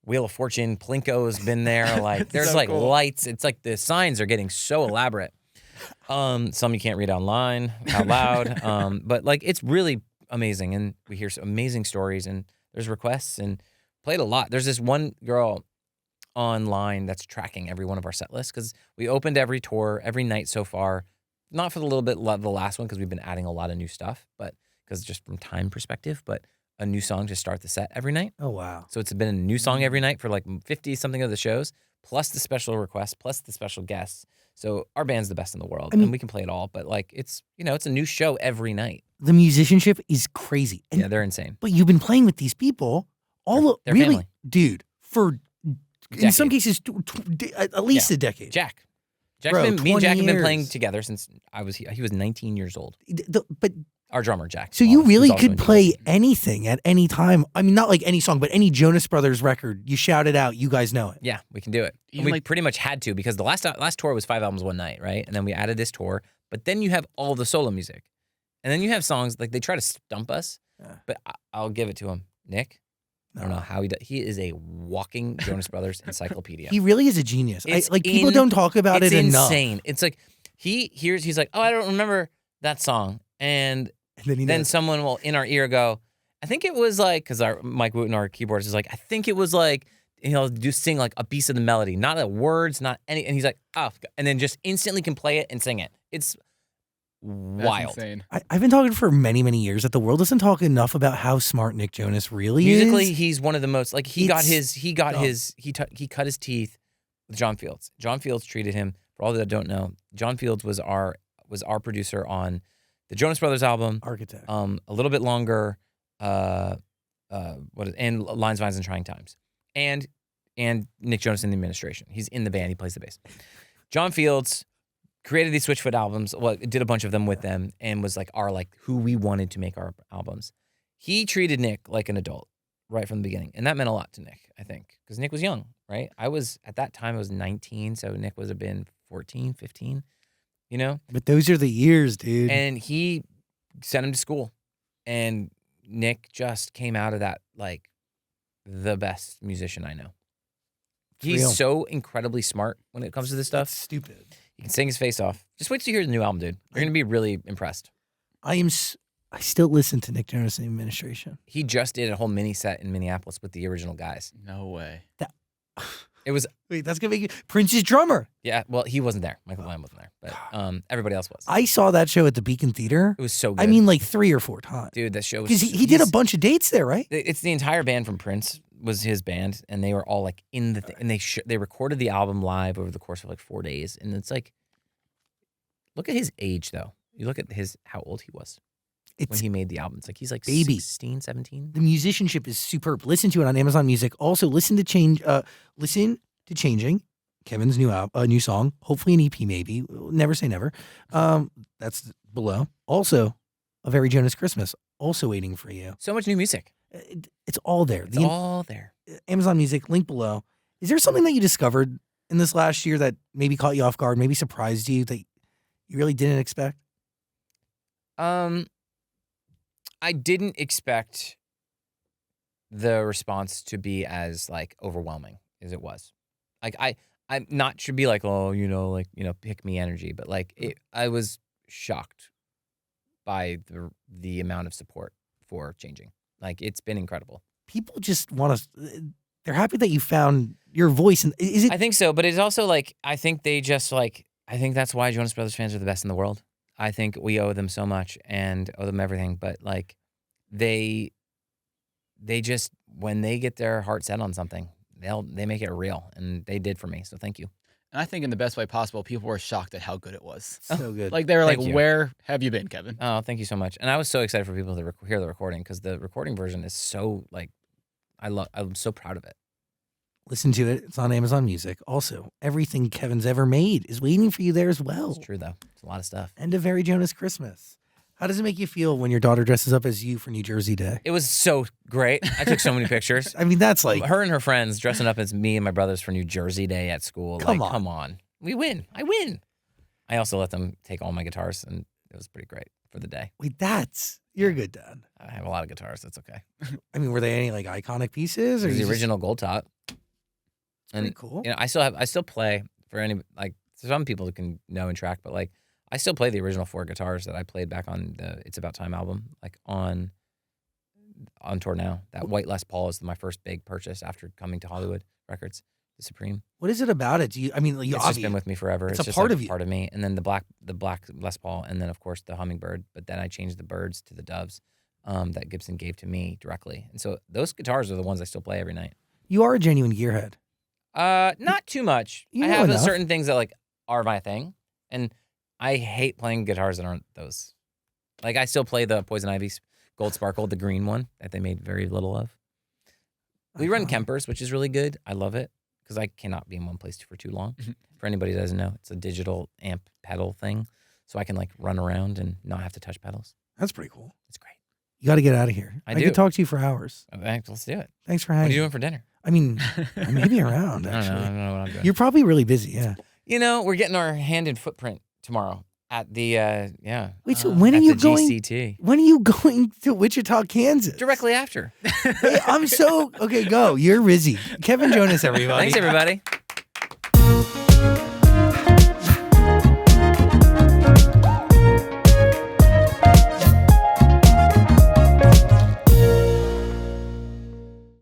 Wheel of Fortune, Plinko's been there. Like there's so like cool. lights. It's like the signs are getting so elaborate. Some you can't read online out loud. But like it's really amazing, and we hear some amazing stories, and there's requests, and played a lot. There's this one girl online that's tracking every one of our set lists because we opened every tour every night so far. Not for the little bit the last one because we've been adding a lot of new stuff, but because just from time perspective, but a new song to start the set every night. Oh, wow. So it's been a new song every night for like 50 something of the shows, plus the special requests, plus the special guests. So our band's the best in the world, and we can play it all. But like it's it's a new show every night. The musicianship is crazy. And, Yeah, they're insane. But you've been playing with these people They're really, family. Dude, for in some Decade. cases at least a decade. Jack's Bro, been me and Jack 20 have been playing years. together since he was 19 years old. But Our drummer Jack. so you Wallace, who's really also could in play Jonas. anything at any time. I mean, not like any song, but any Jonas Brothers record. You shout it out. You guys know it. Yeah, we can do it. And Even we like- pretty much had to because the last tour was 5 albums one night, right? And then we added this tour. But then you have all the solo music, and then you have songs like they try to stump us, but I'll give it to him, Nick. I don't know how he does. He is a walking Jonas Brothers encyclopedia. He really is a genius. It's People don't talk about it's it enough. insane. It's like he's like, oh, I don't remember that song, and And then someone will in our ear go, I think it was like, because our Mike Wooten, our keyboardist, is like, I think it was like, and he'll sing like a piece of the melody, not the words, not any, and he's like, oh, and then just instantly can play it and sing it. It's That's wild. insane. I've been talking for many, many years that the world doesn't talk enough about how smart Nick Jonas really Musically, is. he's one of the most like he cut dumb. his teeth with John Fields. John Fields treated him. For all that don't know, John Fields was our producer on the Jonas Brothers album. Architect. A little bit longer. And Lines, Vines, and Trying Times, and Nick Jonas in the administration. He's in the band. He plays the bass. John Fields created these Switchfoot albums. Well, did a bunch of them with them, and was like who we wanted to make our albums. He treated Nick like an adult right from the beginning, and that meant a lot to Nick. I think because Nick was young, right? At that time I was 19, so Nick was have been 14, 15. But those are the years, dude. And he sent him to school, and Nick just came out of that like the best musician I know. He's real. so incredibly smart when it comes to this stuff. That's stupid. He can sing his face off. Just wait till you hear the new album, dude. You're gonna be really impressed. I still listen to Nick Jonas in the administration. He just did a whole mini set in Minneapolis with the original guys. No way. It was Wait, that's gonna make you Prince's drummer. yeah. Well, he wasn't there. Michael Lamb wasn't there, but everybody else was. I saw that show at the Beacon Theater. It was so good. I mean, like 3 or 4 times. dude, that show was Because he did a bunch of dates there, right? It's the entire band from Prince was his band, and they were all like in the and they recorded the album live over the course of like 4 days, and it's like, look at his age though. You look at how old he was. when he made the album. It's like he's like Baby. 16, 17. The musicianship is superb. Listen to it on Amazon Music. Also, listen to Changing, Kevin's new song. Hopefully an EP, maybe. Never say never. That's below. Also, A Very Jonas Christmas. Also waiting for you. So much new music. It's all there. It's all there. Amazon Music, link below. Is there something that you discovered in this last year that maybe caught you off guard, maybe surprised you that you really didn't expect? I didn't expect the response to be as like overwhelming as it was. Like I'm not should be like, oh, pick me energy, but like I was shocked by the amount of support for Changing. Like it's been incredible. People just want to. They're happy that you found your voice. And is it? I think so, but it's also like I think they just like I think that's why Jonas Brothers fans are the best in the world. I think we owe them so much and owe them everything. But like they just when they get their heart set on something, they make it real, and they did for me. So thank you. And I think in the best way possible, people were shocked at how good it was. So good. Like they were like, Thank you. "Where have you been, Kevin?" Oh, thank you so much. And I was so excited for people to hear the recording because the recording version is so like I'm so proud of it. Listen to it. It's on Amazon Music. Also, everything Kevin's ever made is waiting for you there as well. It's true though. It's a lot of stuff. And A Very Jonas Christmas. How does it make you feel when your daughter dresses up as you for New Jersey Day? It was so great. I took so many pictures. I mean, that's like her and her friends dressing up as me and my brothers for New Jersey Day at school. Come on. Come on. We win. I win. I also let them take all my guitars, and it was pretty great for the day. wait. You're a good dad. I have a lot of guitars. That's okay. I mean, were they any like iconic pieces? It Or was you the just- original gold top. Pretty And cool. I still play for any like some people who can know and track, but like I still play the original 4 guitars that I played back on the It's About Time album, like on tour now. That white Les Paul is my first big purchase after coming to Hollywood Records, the Supreme. What is it about it? It's just been with me forever. It's It's a just part like of you. part of me. And then the black Les Paul, and then of course the hummingbird. But then I changed the birds to the doves that Gibson gave to me directly. And so those guitars are the ones I still play every night. You are a genuine gearhead. Not too much. You I know have enough. certain things that like are my thing, and I hate playing guitars that aren't those. Like I still play the Poison Ivy's Gold Sparkle, the green one that they made very little of. We run Kempers, which is really good. I love it because I cannot be in one place for too long. For anybody who doesn't know, it's a digital amp pedal thing, so I can like run around and not have to touch pedals. That's pretty cool. It's great. You got to get out of here. I could do. talk to you for hours. Okay, let's do it. Thanks for What are hanging. you doing for dinner? I mean, I may be around I actually. don't know what I'm doing. You're probably really busy. Yeah. We're getting our hand in footprint tomorrow at the Wait, so when are at you the going? GCT. When are you going to Wichita, Kansas? Directly after. Hey, I'm so okay. Go. You're busy. Kevin Jonas, everybody. Thanks, everybody.